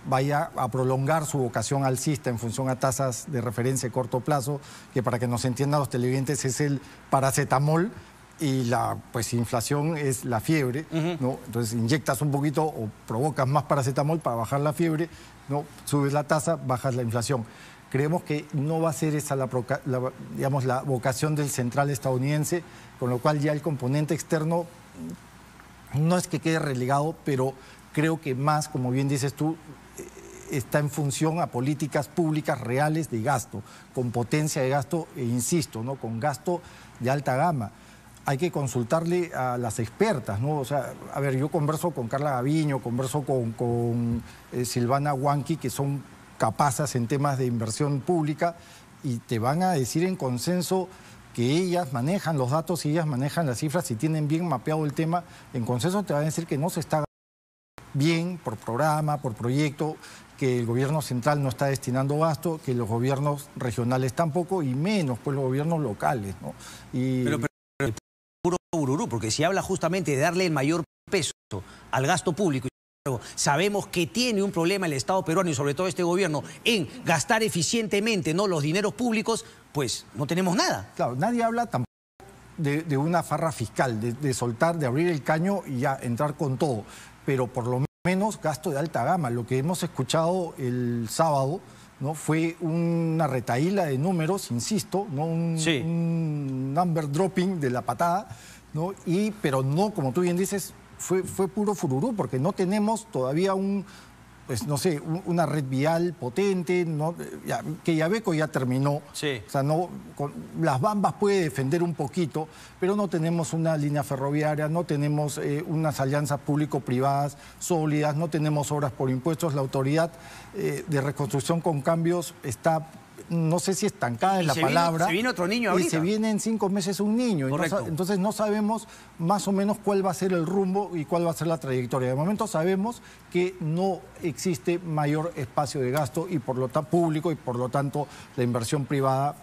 vaya a prolongar su vocación alcista en función a tasas de referencia a corto plazo, que para que nos entiendan los televidentes es el paracetamol, y la inflación es la fiebre, ¿no? Entonces inyectas un poquito o provocas más paracetamol para bajar la fiebre, ¿no? Subes la tasa, bajas la inflación. Creemos que no va a ser esa la vocación del central estadounidense, con lo cual ya el componente externo no es que quede relegado, pero creo que más, como bien dices tú, está en función a políticas públicas reales de gasto, con potencia de gasto, e insisto, ¿no?, con gasto de alta gama. Hay que consultarle a las expertas, ¿no? O sea, a ver, yo converso con Carla Gaviño, converso con Silvana Huanqui, que son capaces en temas de inversión pública, y te van a decir en consenso que ellas manejan los datos y ellas manejan las cifras y tienen bien mapeado el tema. En consenso te van a decir que no se está bien por programa, por proyecto, que el gobierno central no está destinando gasto, que los gobiernos regionales tampoco, y menos pues los gobiernos locales, ¿no? Pero puro bururú, porque si habla justamente de darle el mayor peso al gasto público, sabemos que tiene un problema el Estado peruano y sobre todo este gobierno en gastar eficientemente, ¿no?, los dineros públicos, pues no tenemos nada. Claro, nadie habla tampoco de una farra fiscal, de soltar, de abrir el caño y ya entrar con todo, pero por lo menos gasto de alta gama. Lo que hemos escuchado el sábado, ¿no?, fue una retahíla de números, insisto, ¿no?, un number dropping de la patada, ¿no? Pero no, como tú bien dices, fue puro fururú, porque no tenemos todavía pues no sé, una red vial potente, que Yabeco ya terminó. Sí. O sea, las Bambas puede defender un poquito, pero no tenemos una línea ferroviaria, no tenemos unas alianzas público-privadas sólidas, no tenemos obras por impuestos. La autoridad de reconstrucción con cambios está, no sé si estancada es la palabra. Se viene otro niño ahorita. Y se viene en 5 meses un niño. Entonces no sabemos más o menos cuál va a ser el rumbo y cuál va a ser la trayectoria. De momento sabemos que no existe mayor espacio de gasto y por lo tanto público, y por lo tanto la inversión privada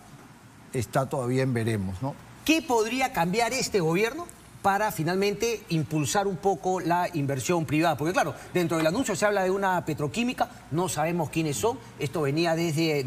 está todavía en veremos, ¿no? ¿Qué podría cambiar este gobierno para finalmente impulsar un poco la inversión privada? Porque claro, dentro del anuncio se habla de una petroquímica, no sabemos quiénes son, esto venía desde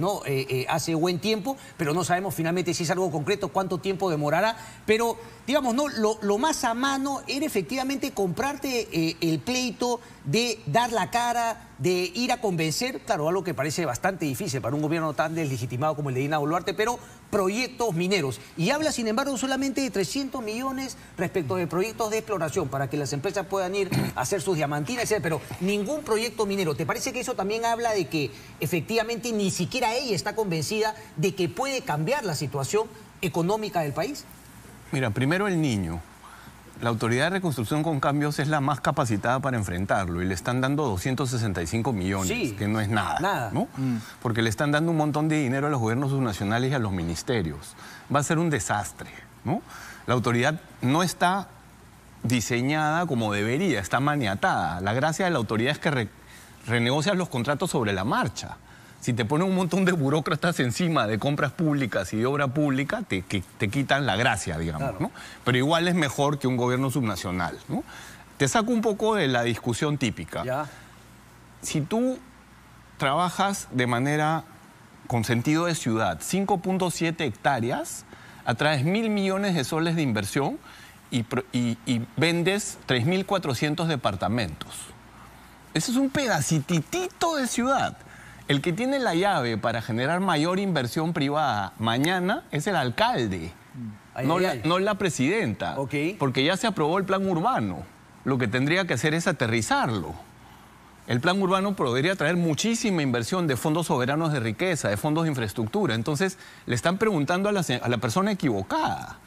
hace buen tiempo, pero no sabemos finalmente si es algo concreto, cuánto tiempo demorará, pero digamos, no, lo más a mano era efectivamente comprarte el pleito de dar la cara, de ir a convencer, claro, algo que parece bastante difícil para un gobierno tan deslegitimado como el de Dina Boluarte, pero proyectos mineros. Y habla, sin embargo, solamente de 300 millones respecto de proyectos de exploración para que las empresas puedan ir a hacer sus diamantinas, etc. Pero ningún proyecto minero. ¿Te parece que eso también habla de que efectivamente ni siquiera ella está convencida de que puede cambiar la situación económica del país? Mira, primero el niño. La Autoridad de Reconstrucción con Cambios es la más capacitada para enfrentarlo y le están dando 265 millones, sí, que no es nada, ¿no? Porque le están dando un montón de dinero a los gobiernos subnacionales y a los ministerios. Va a ser un desastre, ¿no? La autoridad no está diseñada como debería, está maniatada. La gracia de la autoridad es que renegocias los contratos sobre la marcha. Si te ponen un montón de burócratas encima de compras públicas y de obra pública, te quitan la gracia, digamos, claro, ¿no? Pero igual es mejor que un gobierno subnacional, ¿no? Te saco un poco de la discusión típica. Ya. Si tú trabajas de manera con sentido de ciudad, 5.7 hectáreas, atraes 1.000 millones de soles de inversión y vendes 3.400 departamentos. Ese es un pedacitito de ciudad. El que tiene la llave para generar mayor inversión privada mañana es el alcalde, no la presidenta, porque ya se aprobó el plan urbano. Lo que tendría que hacer es aterrizarlo. El plan urbano podría traer muchísima inversión de fondos soberanos de riqueza, de fondos de infraestructura. Entonces, le están preguntando a la persona equivocada.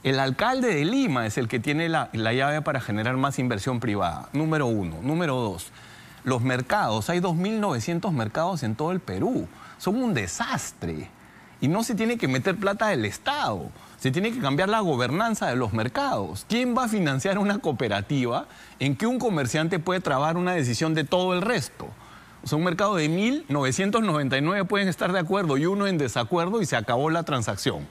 El alcalde de Lima es el que tiene la llave para generar más inversión privada, número uno. Número dos, los mercados, hay 2.900 mercados en todo el Perú, son un desastre. Y no se tiene que meter plata del Estado, se tiene que cambiar la gobernanza de los mercados. ¿Quién va a financiar una cooperativa en que un comerciante puede trabar una decisión de todo el resto? O sea, un mercado de 1.999 pueden estar de acuerdo y uno en desacuerdo y se acabó la transacción.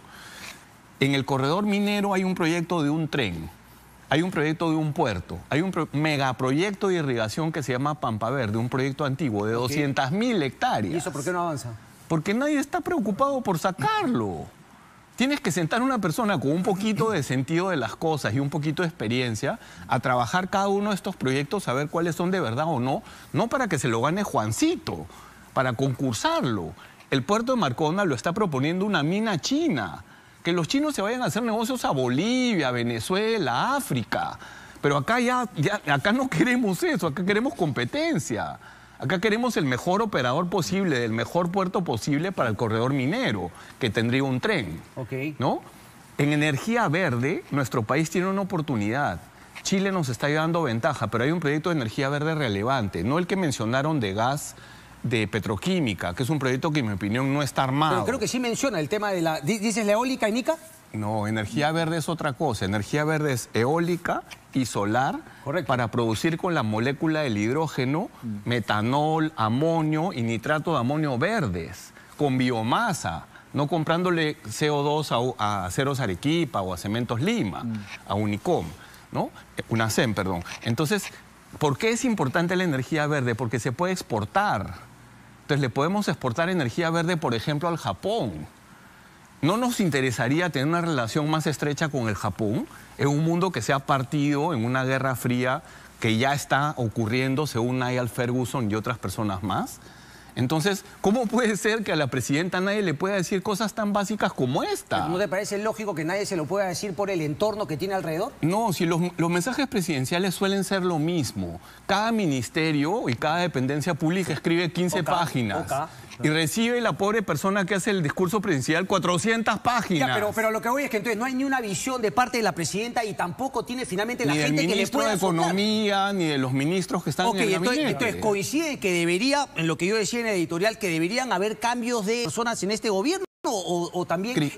En el corredor minero hay un proyecto de un tren. Hay un proyecto de un puerto, hay un megaproyecto de irrigación que se llama Pampa Verde, un proyecto antiguo de 200.000 hectáreas. ¿Y eso por qué no avanza? Porque nadie está preocupado por sacarlo. Tienes que sentar a una persona con un poquito de sentido de las cosas y un poquito de experiencia a trabajar cada uno de estos proyectos, a ver cuáles son de verdad o no, no para que se lo gane Juancito, para concursarlo. El puerto de Marcona lo está proponiendo una mina china. Que los chinos se vayan a hacer negocios a Bolivia, Venezuela, África. Pero acá acá no queremos eso, acá queremos competencia. Acá queremos el mejor operador posible, del mejor puerto posible para el corredor minero, que tendría un tren. ¿No? En energía verde, nuestro país tiene una oportunidad. Chile nos está dando ventaja, pero hay un proyecto de energía verde relevante, no el que mencionaron de gas, de petroquímica, que es un proyecto que en mi opinión no está armado. Pero creo que sí menciona el tema de la... ¿Dices la eólica, Nica? No, energía verde es otra cosa. Energía verde es eólica y solar. Correcto. Para producir con la molécula del hidrógeno metanol, amonio y nitrato de amonio verdes, con biomasa, no comprándole CO2 a Aceros Arequipa o a Cementos Lima, a Unicom, ¿no? UNACEM, perdón. Entonces, ¿por qué es importante la energía verde? Porque se puede exportar. Entonces, le podemos exportar energía verde, por ejemplo, al Japón. ¿No nos interesaría tener una relación más estrecha con el Japón en un mundo que se ha partido en una guerra fría que ya está ocurriendo, según Niall Ferguson y otras personas más? Entonces, ¿cómo puede ser que a la presidenta nadie le pueda decir cosas tan básicas como esta? ¿No te parece lógico que nadie se lo pueda decir por el entorno que tiene alrededor? No, si los mensajes presidenciales suelen ser lo mismo. Cada ministerio y cada dependencia pública escribe 15 páginas. Y recibe la pobre persona que hace el discurso presidencial 400 páginas. Ya, pero lo que voy es que entonces no hay ni una visión de parte de la presidenta y tampoco tiene finalmente la gente que le pueda Ni del ministro de Economía, ni de los ministros que están en el gabinete. Entonces coincide que debería, en lo que yo decía en el editorial, que deberían haber cambios de personas en este gobierno o también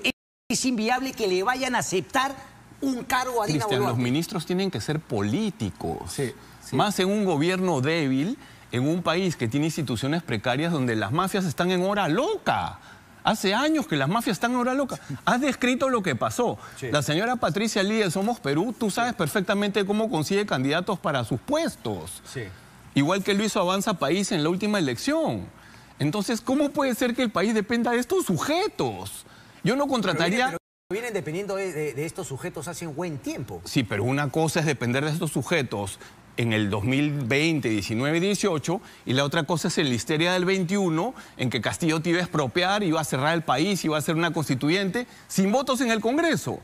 es inviable que le vayan a aceptar un cargo a Dina Boluarte. Los ministros tienen que ser políticos. Sí. Más en un gobierno débil, en un país que tiene instituciones precarias donde las mafias están en hora loca. Hace años que las mafias están en hora loca. Has descrito lo que pasó. Sí. La señora Patricia Lee de Somos Perú, tú sabes perfectamente cómo consigue candidatos para sus puestos. Sí. Igual que lo hizo Avanza País en la última elección. Entonces, ¿cómo puede ser que el país dependa de estos sujetos? Yo no contrataría... Pero vienen dependiendo de estos sujetos hace un buen tiempo. Sí, pero una cosa es depender de estos sujetos en el 2020, 19 y 18, y la otra cosa es en la histeria del 21, en que Castillo te iba a expropiar, iba a cerrar el país, iba a ser una constituyente, sin votos en el Congreso.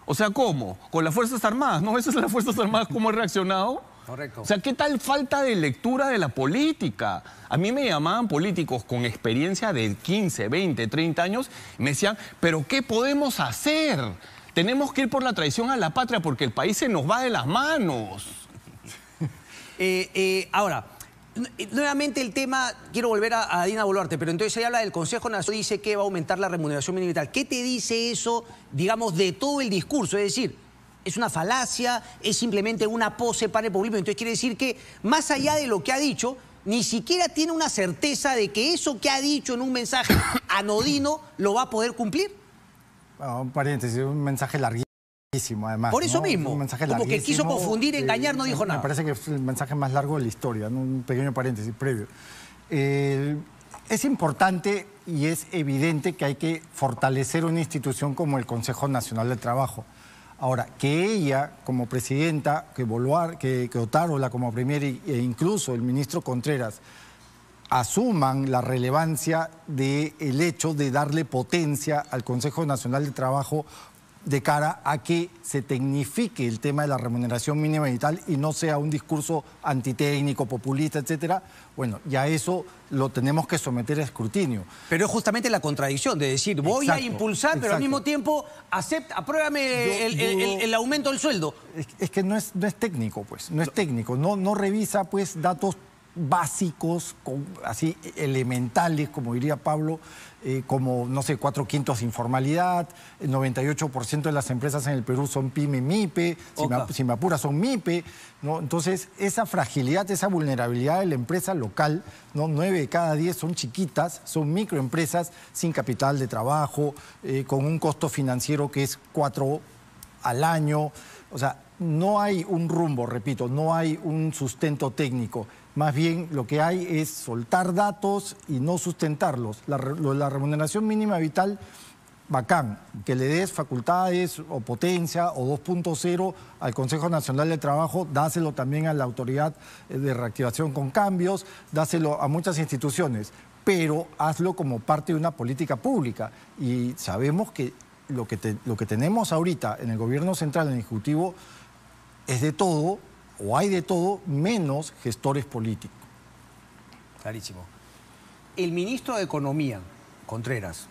O sea, ¿cómo? Con las Fuerzas Armadas, ¿no? ¿Esas son las Fuerzas Armadas cómo han reaccionado? Correcto. O sea, ¿qué tal falta de lectura de la política? A mí me llamaban políticos con experiencia de 15, 20, 30 años, y me decían, ¿pero qué podemos hacer? Tenemos que ir por la traición a la patria porque el país se nos va de las manos. Ahora, nuevamente el tema, quiero volver a Dina Boluarte, pero entonces ella habla del Consejo Nacional, dice que va a aumentar la remuneración mínima vital. ¿Qué te dice eso, digamos, de todo el discurso? Es decir, ¿es una falacia? ¿Es simplemente una pose para el populismo? Entonces quiere decir que, más allá de lo que ha dicho, ni siquiera tiene una certeza de que eso que ha dicho en un mensaje anodino lo va a poder cumplir. Bueno, un paréntesis, un mensaje larguísimo. Además, por eso mismo, un mensaje como que quiso confundir, engañar, no dijo nada. Me parece que fue el mensaje más largo de la historia, ¿no? Un pequeño paréntesis previo. Es importante y es evidente que hay que fortalecer una institución como el Consejo Nacional del Trabajo. Ahora, que ella, como presidenta, que Otárola como premier e incluso el ministro Contreras asuman la relevancia del hecho de darle potencia al Consejo Nacional del Trabajo de cara a que se tecnifique el tema de la remuneración mínima vital y no sea un discurso antitécnico, populista, etcétera. Bueno, ya eso lo tenemos que someter a escrutinio. Pero es justamente la contradicción de decir, voy a impulsar, pero al mismo tiempo apruébame el aumento del sueldo. Es que no es técnico, pues, no es técnico. No revisa, pues, datos básicos, así elementales, como diría Pablo, como, no sé, 4/5 informalidad, el 98% de las empresas en el Perú son PYME, MIPE, si me apura son MIPE, ¿no? Entonces, esa fragilidad, esa vulnerabilidad de la empresa local, ¿no? 9 de cada 10 son chiquitas, son microempresas sin capital de trabajo, con un costo financiero que es 4 al año, o sea, no hay un rumbo, repito, no hay un sustento técnico. Más bien lo que hay es soltar datos y no sustentarlos. La remuneración mínima vital, bacán, que le des facultades o potencia o 2.0 al Consejo Nacional de Trabajo, dáselo también a la Autoridad de Reactivación con Cambios, dáselo a muchas instituciones, pero hazlo como parte de una política pública. Y sabemos que lo que tenemos ahorita en el Gobierno Central, en el Ejecutivo, es de todo, o hay de todo, menos gestores políticos. Clarísimo. El ministro de Economía, Contreras,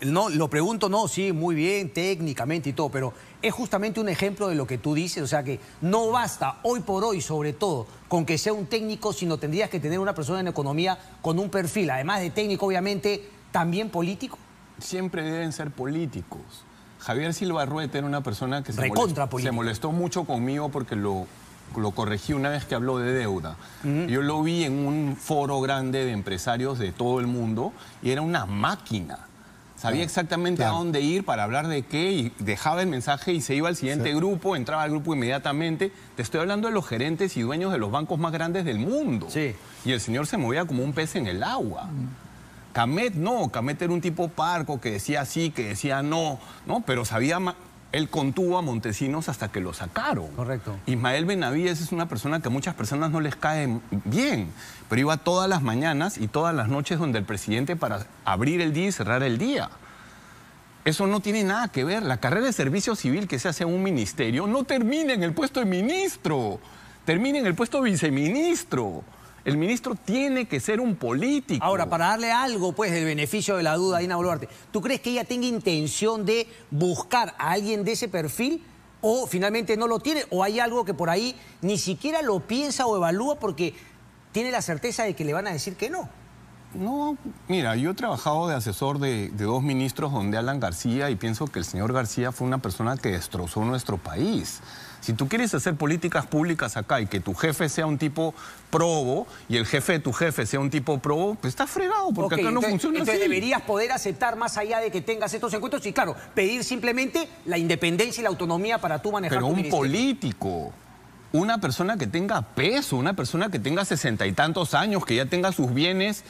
no, lo pregunto, no, sí, muy bien, técnicamente y todo, pero es justamente un ejemplo de lo que tú dices, o sea que no basta hoy por hoy, sobre todo, con que sea un técnico, sino tendrías que tener una persona en economía con un perfil, además de técnico, obviamente, también político. Siempre deben ser políticos. Javier Silva Arrueta era una persona que se molestó mucho conmigo porque lo corregí una vez que habló de deuda. Yo lo vi en un foro grande de empresarios de todo el mundo y era una máquina. Sabía exactamente a dónde ir para hablar de qué y dejaba el mensaje y se iba al siguiente grupo, entraba al grupo inmediatamente. Te estoy hablando de los gerentes y dueños de los bancos más grandes del mundo. Sí. Y el señor se movía como un pez en el agua. Camet no, Camet era un tipo parco que decía sí, que decía no, pero sabía Él contuvo a Montesinos hasta que lo sacaron. Correcto. Ismael Benavides es una persona que a muchas personas no les cae bien, pero iba todas las mañanas y todas las noches donde el presidente para abrir el día y cerrar el día. Eso no tiene nada que ver. La carrera de servicio civil que se hace en un ministerio no termina en el puesto de ministro, termina en el puesto de viceministro. El ministro tiene que ser un político. Ahora, para darle algo, pues, del beneficio de la duda a Dina Boluarte, ¿tú crees que ella tenga intención de buscar a alguien de ese perfil o finalmente no lo tiene? ¿O hay algo que por ahí ni siquiera lo piensa o evalúa porque tiene la certeza de que le van a decir que no? No, mira, yo he trabajado de asesor de 2 ministros donde Alan García y pienso que el señor García fue una persona que destrozó nuestro país. Si tú quieres hacer políticas públicas acá y que tu jefe sea un tipo probo y el jefe de tu jefe sea un tipo probo, pues estás fregado porque acá no funciona así. Entonces deberías poder aceptar más allá de que tengas estos encuentros y claro, pedir simplemente la independencia y la autonomía para tú manejar tu ministerio. Pero un político, una persona que tenga peso, una persona que tenga 60 y tantos años, que ya tenga sus bienes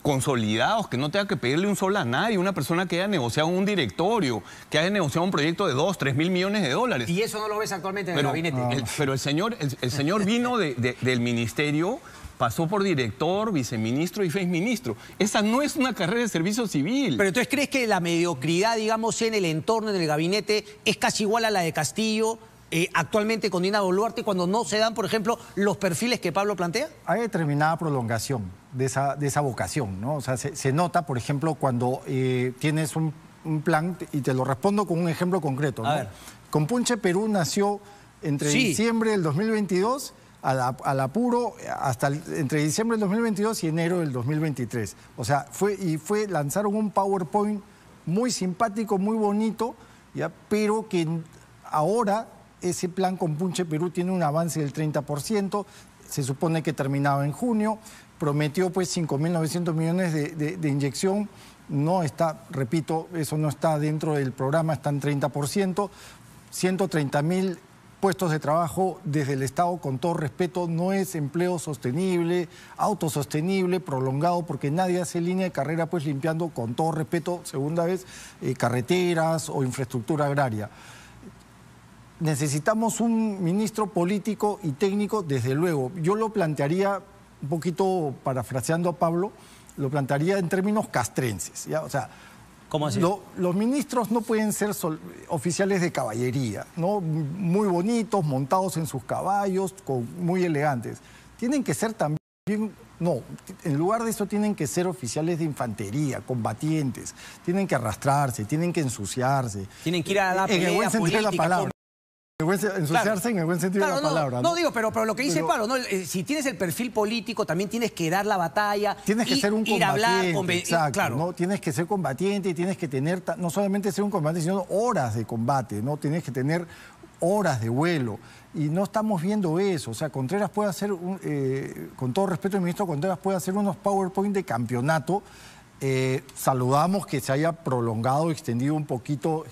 consolidados, que no tenga que pedirle un sol a nadie, una persona que haya negociado un directorio, que haya negociado un proyecto de 2, 3 mil millones de dólares. Y eso no lo ves actualmente en el gabinete. Pero el señor vino del ministerio, pasó por director, viceministro y exministro. Esa no es una carrera de servicio civil. Pero entonces, ¿crees que la mediocridad, digamos, en el entorno, en el gabinete, es casi igual a la de Castillo actualmente con Dina Boluarte cuando no se dan, por ejemplo, los perfiles que Pablo plantea? Hay determinada prolongación de esa vocación, ¿no? O sea, se nota, por ejemplo, cuando tienes un plan, y te lo respondo con un ejemplo concreto, ¿no? A ver. Compunche Perú nació entre diciembre del 2022 al apuro entre diciembre del 2022 y enero del 2023. O sea, lanzaron un PowerPoint muy simpático, muy bonito, ¿ya? Pero que ahora ese plan Compunche Perú tiene un avance del 30%, se supone que terminaba en junio, prometió pues 5.900 millones de inyección, no está, repito, eso no está dentro del programa, está en 30%, 130.000 puestos de trabajo desde el Estado, con todo respeto, no es empleo sostenible, autosostenible, prolongado, porque nadie hace línea de carrera pues limpiando, con todo respeto, segunda vez, carreteras o infraestructura agraria. Necesitamos un ministro político y técnico, desde luego. Yo lo plantearía, un poquito parafraseando a Pablo, lo plantearía en términos castrenses, ¿ya? O sea, ¿cómo así? Los ministros no pueden ser oficiales de caballería, ¿no? Muy bonitos, montados en sus caballos, muy elegantes. Tienen que ser también, no, en lugar de eso tienen que ser oficiales de infantería, combatientes, tienen que arrastrarse, tienen que ensuciarse. Tienen que ir a la pelea en el buen sentido política, de la palabra. Ensuciarse en el buen sentido de la palabra. No digo, pero lo que dice Pablo, ¿no? Si tienes el perfil político, también tienes que dar la batalla. Tienes que ser un combatiente, hablar, exacto, claro. ¿no? Tienes que ser combatiente y tienes que tener, no solamente ser un combatiente, sino horas de combate, ¿no? Tienes que tener horas de vuelo. Y no estamos viendo eso. O sea, Contreras puede hacer, con todo respeto al ministro Contreras, puede hacer unos PowerPoint de campeonato. Saludamos que se haya prolongado, extendido un poquito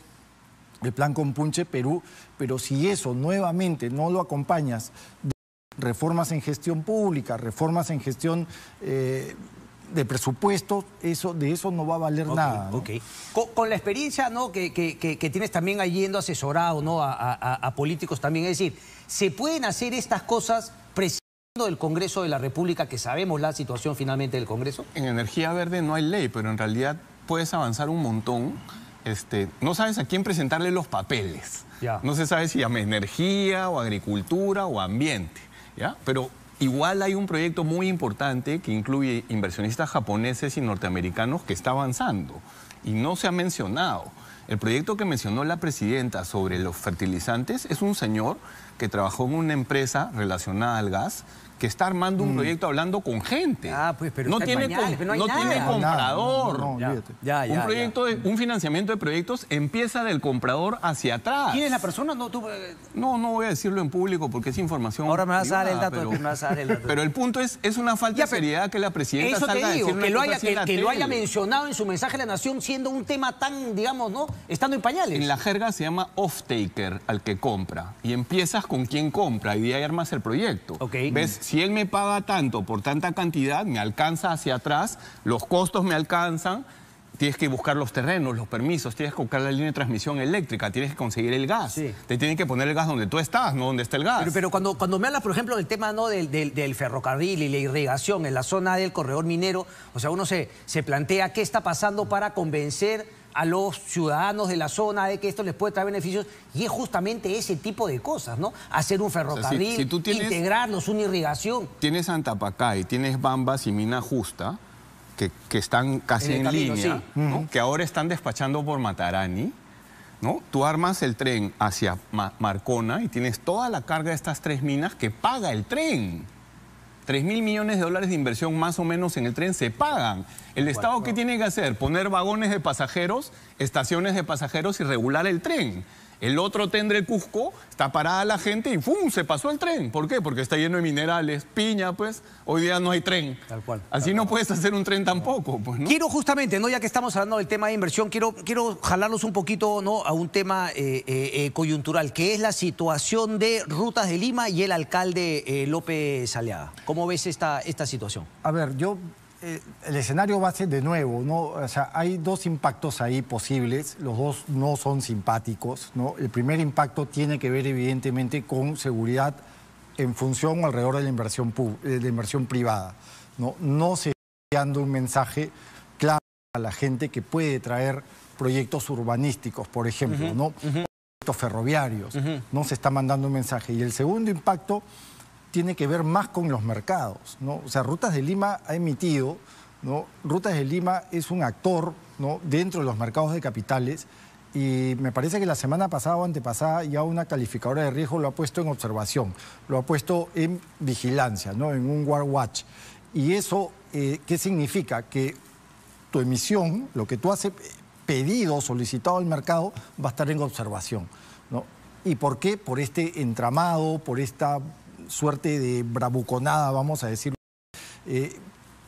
el plan Compunche Perú, pero si eso nuevamente no lo acompañas de reformas en gestión pública, reformas en gestión de presupuestos, de eso no va a valer nada, ¿no? Okay. Con la experiencia, ¿no? que tienes también ahí yendo asesorado, ¿no? a políticos también, es decir, ¿se pueden hacer estas cosas presidiendo del Congreso de la República, que sabemos la situación finalmente del Congreso? En energía verde no hay ley, pero en realidad puedes avanzar un montón. No sabes a quién presentarle los papeles. Ya. No se sabe si llama energía o agricultura o ambiente, ¿ya? Pero igual hay un proyecto muy importante que incluye inversionistas japoneses y norteamericanos que está avanzando y no se ha mencionado. El proyecto que mencionó la presidenta sobre los fertilizantes es un señor que trabajó en una empresa relacionada al gas, que está armando un proyecto hablando con gente. Pues, pero no está tiene, en pañales, pero no tiene comprador. Un financiamiento de proyectos empieza del comprador hacia atrás. ¿Quién es la persona? No voy a decirlo en público porque es información ahora me vas privada, a dar el dato. Pero el punto es una falta de seriedad que la presidenta salga a decir una cosa así en la que lo haya tele. mencionado en su mensaje a la Nación siendo un tema tan, digamos, ¿no? Estando en pañales. En la jerga se llama off-taker al que compra. Y empiezas con quien compra y de ahí armas el proyecto. Okay. ¿Ves? Si él me paga tanto por tanta cantidad, me alcanza hacia atrás, los costos me alcanzan tienes que buscar los terrenos, los permisos, tienes que buscar la línea de transmisión eléctrica, tienes que conseguir el gas. Sí. Te tienen que poner el gas donde tú estás, no donde está el gas. Pero cuando me hablas, por ejemplo, del tema, ¿no?, del ferrocarril y la irrigación en la zona del corredor minero, o sea, uno se plantea qué está pasando para convencer a los ciudadanos de la zona de que esto les puede traer beneficios, y es justamente ese tipo de cosas, ¿no? Hacer un ferrocarril, o sea, si tú tienes, integrarlos, una irrigación. Tienes Antapacay, tienes Bambas y Mina Justa, que están casi en camino, línea, sí. ¿no? Que ahora están despachando por Matarani, ¿no? Tú armas el tren hacia Marcona y tienes toda la carga de estas 3 minas que paga el tren. 3.000 millones de dólares de inversión más o menos en el tren se pagan. ¿El Estado qué tiene que hacer? Poner vagones de pasajeros, estaciones de pasajeros y regular el tren. El otro tren del Cusco, está parada la gente y ¡fum!, se pasó el tren. ¿Por qué? Porque está lleno de minerales, piña, pues. Hoy día no hay tren. Tal cual. Así no puedes hacer un tren tampoco, pues, ¿no? Quiero justamente, ¿no?, ya que estamos hablando del tema de inversión, quiero jalarlos un poquito, ¿no?, a un tema coyuntural, que es la situación de Rutas de Lima y el alcalde López Aliaga. ¿Cómo ves esta situación? A ver, el escenario base de nuevo, ¿no? O sea, hay 2 impactos ahí posibles, los 2 no son simpáticos, ¿no? El primer impacto tiene que ver evidentemente con seguridad en función o alrededor de la inversión privada, ¿no? No se está dando un mensaje claro a la gente que puede traer proyectos urbanísticos, por ejemplo, ¿no? Proyectos ferroviarios, no se está mandando un mensaje. Y el segundo impacto tiene que ver más con los mercados, ¿no? O sea, Rutas de Lima ha emitido, ¿no? Rutas de Lima es un actor, ¿no?, dentro de los mercados de capitales, y me parece que la semana pasada o antepasada ya una calificadora de riesgo lo ha puesto en observación, lo ha puesto en vigilancia, ¿no?, en un War Watch. Y eso, ¿qué significa? Que tu emisión, lo que tú has pedido, solicitado al mercado, va a estar en observación, ¿no? ¿Y por qué? Por este entramado, por esta suerte de bravuconada, vamos a decir,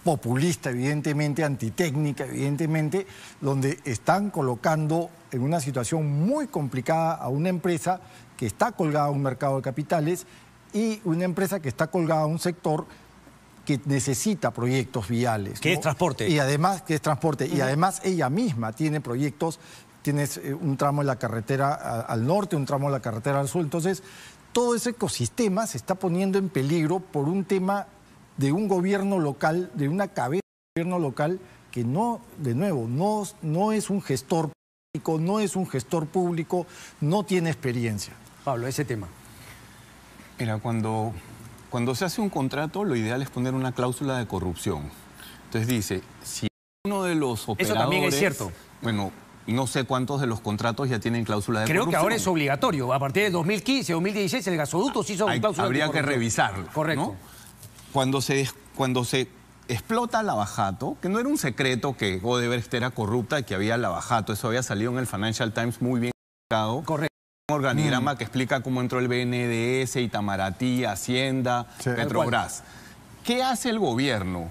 populista, evidentemente, antitécnica, evidentemente, donde están colocando en una situación muy complicada a una empresa que está colgada a un mercado de capitales y una empresa que está colgada a un sector que necesita proyectos viales, que, ¿no?, es transporte. Y además, que es transporte. Y además ella misma tiene proyectos, tienes un tramo de la carretera al norte, un tramo de la carretera al sur. Entonces, todo ese ecosistema se está poniendo en peligro por un tema de un gobierno local, de una cabeza de gobierno local que no, de nuevo, no es un gestor público, no es un gestor público, no tiene experiencia. Pablo, ese tema. Mira, cuando se hace un contrato, lo ideal es poner una cláusula de corrupción. Entonces dice, si uno de los operadores... Eso también es cierto. Bueno, no sé cuántos de los contratos ya tienen cláusula de corrupción. Creo que ahora es obligatorio. A partir del 2015, 2016, el gasoducto sí hizo cláusula de corrupción. Habría que revisarlo. Correcto. ¿No? Cuando se explota Lavajato, que no era un secreto que Odebrecht era corrupta y que había Lavajato, eso había salido en el Financial Times muy bien explicado. Correcto. Un organigrama que explica cómo entró el BNDES, Itamaraty, Hacienda, sí, Petrobras. ¿Qué hace el gobierno?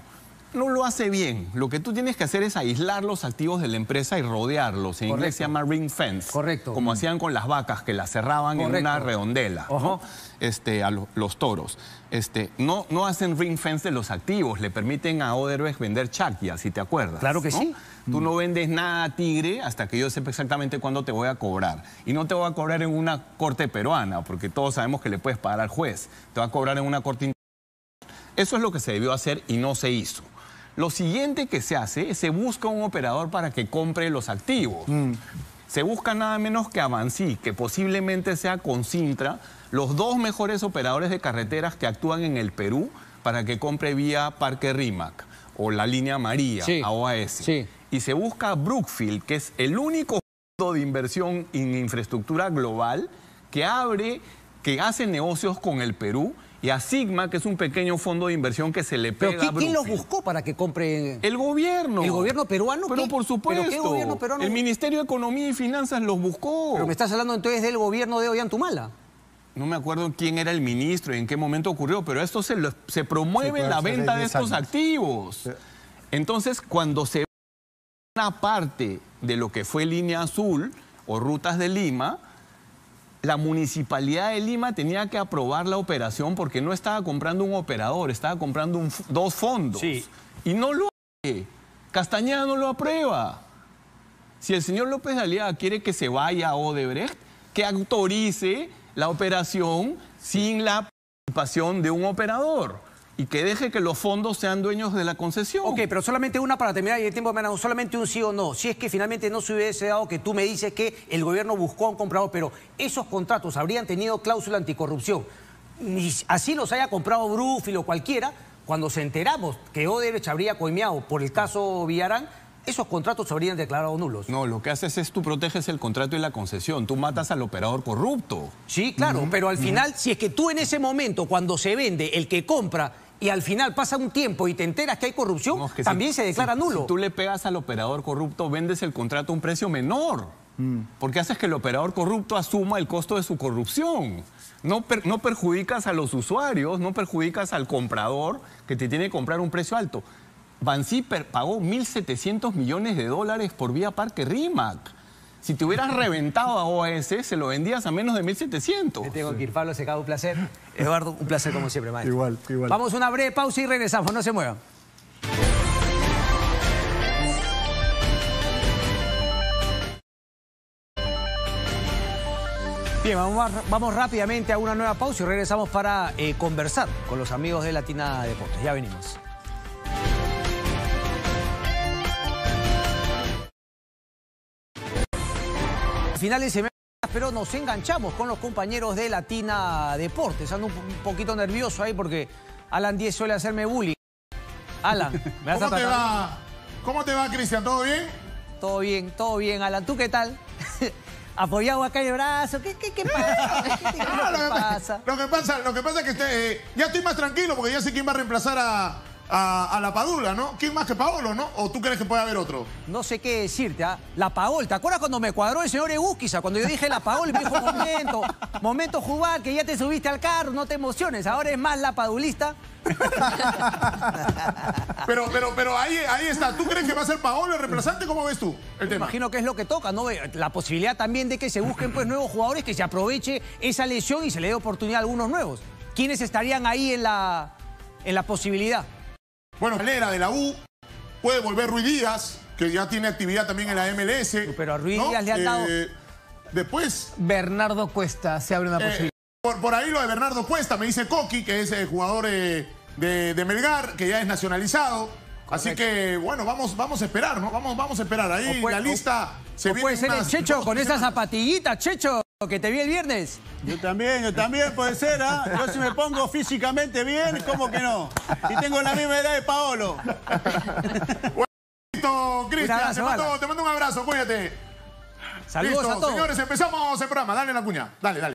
No lo hace bien. Lo que tú tienes que hacer es aislar los activos de la empresa y rodearlos. En inglés se llama ring fence. Correcto. Como hacían con las vacas, que las cerraban en una redondela, ¿no? A los toros. No hacen ring fence de los activos. Le permiten a Odebrecht vender chaquias, si te acuerdas. Claro que sí. Tú no vendes nada, tigre, hasta que yo sepa exactamente cuándo te voy a cobrar. Y no te voy a cobrar en una corte peruana, porque todos sabemos que le puedes pagar al juez. Te va a cobrar en una corte internacional. Eso es lo que se debió hacer y no se hizo. Lo siguiente que se hace es se busca un operador para que compre los activos. Se busca nada menos que Avancí, que posiblemente sea con Cintra, los 2 mejores operadores de carreteras que actúan en el Perú, para que compre vía Parque Rímac o la línea María, sí, a OAS. Sí. Y se busca Brookfield, que es el único fondo de inversión en infraestructura global que hace negocios con el Perú, y a Sigma, que es un pequeño fondo de inversión que se le pega a Brookfield. ¿Quién los buscó para que compre? El gobierno. ¿El gobierno peruano? Pero por supuesto. ¿Pero qué gobierno peruano? El Ministerio de Economía y Finanzas los buscó. Pero me estás hablando entonces del gobierno de Ollantumala. No me acuerdo quién era el ministro y en qué momento ocurrió, pero esto se promueve la venta de estos activos. Sí. Entonces, cuando se ve una parte de lo que fue Línea Azul o Rutas de Lima, la Municipalidad de Lima tenía que aprobar la operación porque no estaba comprando un operador, estaba comprando 2 fondos. Sí. Y no lo hace. Castañeda no lo aprueba. Si el señor López de Aliaga quiere que se vaya a Odebrecht, que autorice la operación sin la participación de un operador y que deje que los fondos sean dueños de la concesión. Ok, pero solamente una para terminar y el tiempo me ha dado, solamente un sí o no. Si es que finalmente no se hubiese dado, que tú me dices que el gobierno buscó a un comprador, pero esos contratos habrían tenido cláusula anticorrupción. Y así los haya comprado Brufil o cualquiera, cuando se enteramos que Odebrecht habría coimeado por el caso Villarán, esos contratos se habrían declarado nulos. No, lo que haces es tú proteges el contrato y la concesión. Tú matas al operador corrupto. Sí, claro, pero al final, si es que tú en ese momento, cuando se vende, el que compra, y al final pasa un tiempo y te enteras que hay corrupción, No, es que también se declara nulo. Si tú le pegas al operador corrupto, vendes el contrato a un precio menor. Porque haces que el operador corrupto asuma el costo de su corrupción. No perjudicas a los usuarios, no perjudicas al comprador que te tiene que comprar un precio alto. Banzipper pagó 1.700 millones de dólares por Vía Parque Rímac. Si te hubieras reventado a OAS, se lo vendías a menos de 1.700. Te tengo que ir, Pablo Secado, un placer. Eduardo, un placer como siempre, maestro. Igual, igual. Vamos a una breve pausa y regresamos, no se muevan. Bien, vamos rápidamente a una nueva pausa y regresamos para conversar con los amigos de Latina Deportes. Ya venimos. Finales de semana, pero nos enganchamos con los compañeros de Latina Deportes. Ando un poquito nervioso ahí porque Alan Díez suele hacerme bullying. Alan, ¿me vas a ¿Cómo te tratar? va? ¿Cómo te va, Cristian? ¿Todo bien? Todo bien, Alan. ¿Tú qué tal? Apoyado acá en el brazo. ¿Qué pasa? ¿Qué pasa? Lo que pasa es que ya estoy más tranquilo porque ya sé quién va a reemplazar a la Padula, ¿no? ¿Quién más que Paolo, no? ¿O tú crees que puede haber otro? No sé qué decirte, ¿ah? La Paol, ¿te acuerdas cuando me cuadró el señor Egusquiza? Cuando yo dije la Paol, me dijo, momento jugar, que ya te subiste al carro, no te emociones. Ahora es más la padulista. Pero ahí está. ¿Tú crees que va a ser Paolo el reemplazante? ¿Cómo ves tú el Me tema? imagino que es lo que toca, ¿no? La posibilidad también de que se busquen pues nuevos jugadores, que se aproveche esa lesión y se le dé oportunidad a algunos nuevos. ¿Quiénes estarían ahí en la posibilidad? Bueno, Valera de la U, puede volver Ruiz Díaz, que ya tiene actividad también en la MLS. Pero a Ruiz ¿no? Díaz le han dado... Después, Bernardo Cuesta, se abre una posibilidad. por ahí lo de Bernardo Cuesta, me dice Coqui, que es el jugador de Melgar, que ya es nacionalizado. Así que, bueno, vamos a esperar, ¿no? Vamos a esperar. Ahí la lista se viene. Puede ser el Checho con esas zapatillitas, Checho, que te vi el viernes. Yo también puede ser, ¿ah? Yo si me pongo físicamente bien, ¿cómo que no? Y tengo la misma edad de Paolo. Listo, Cristian, te mando un abrazo, cuídate. Saludos Listo, a todos. señores, empezamos el programa. Dale la cuña, dale.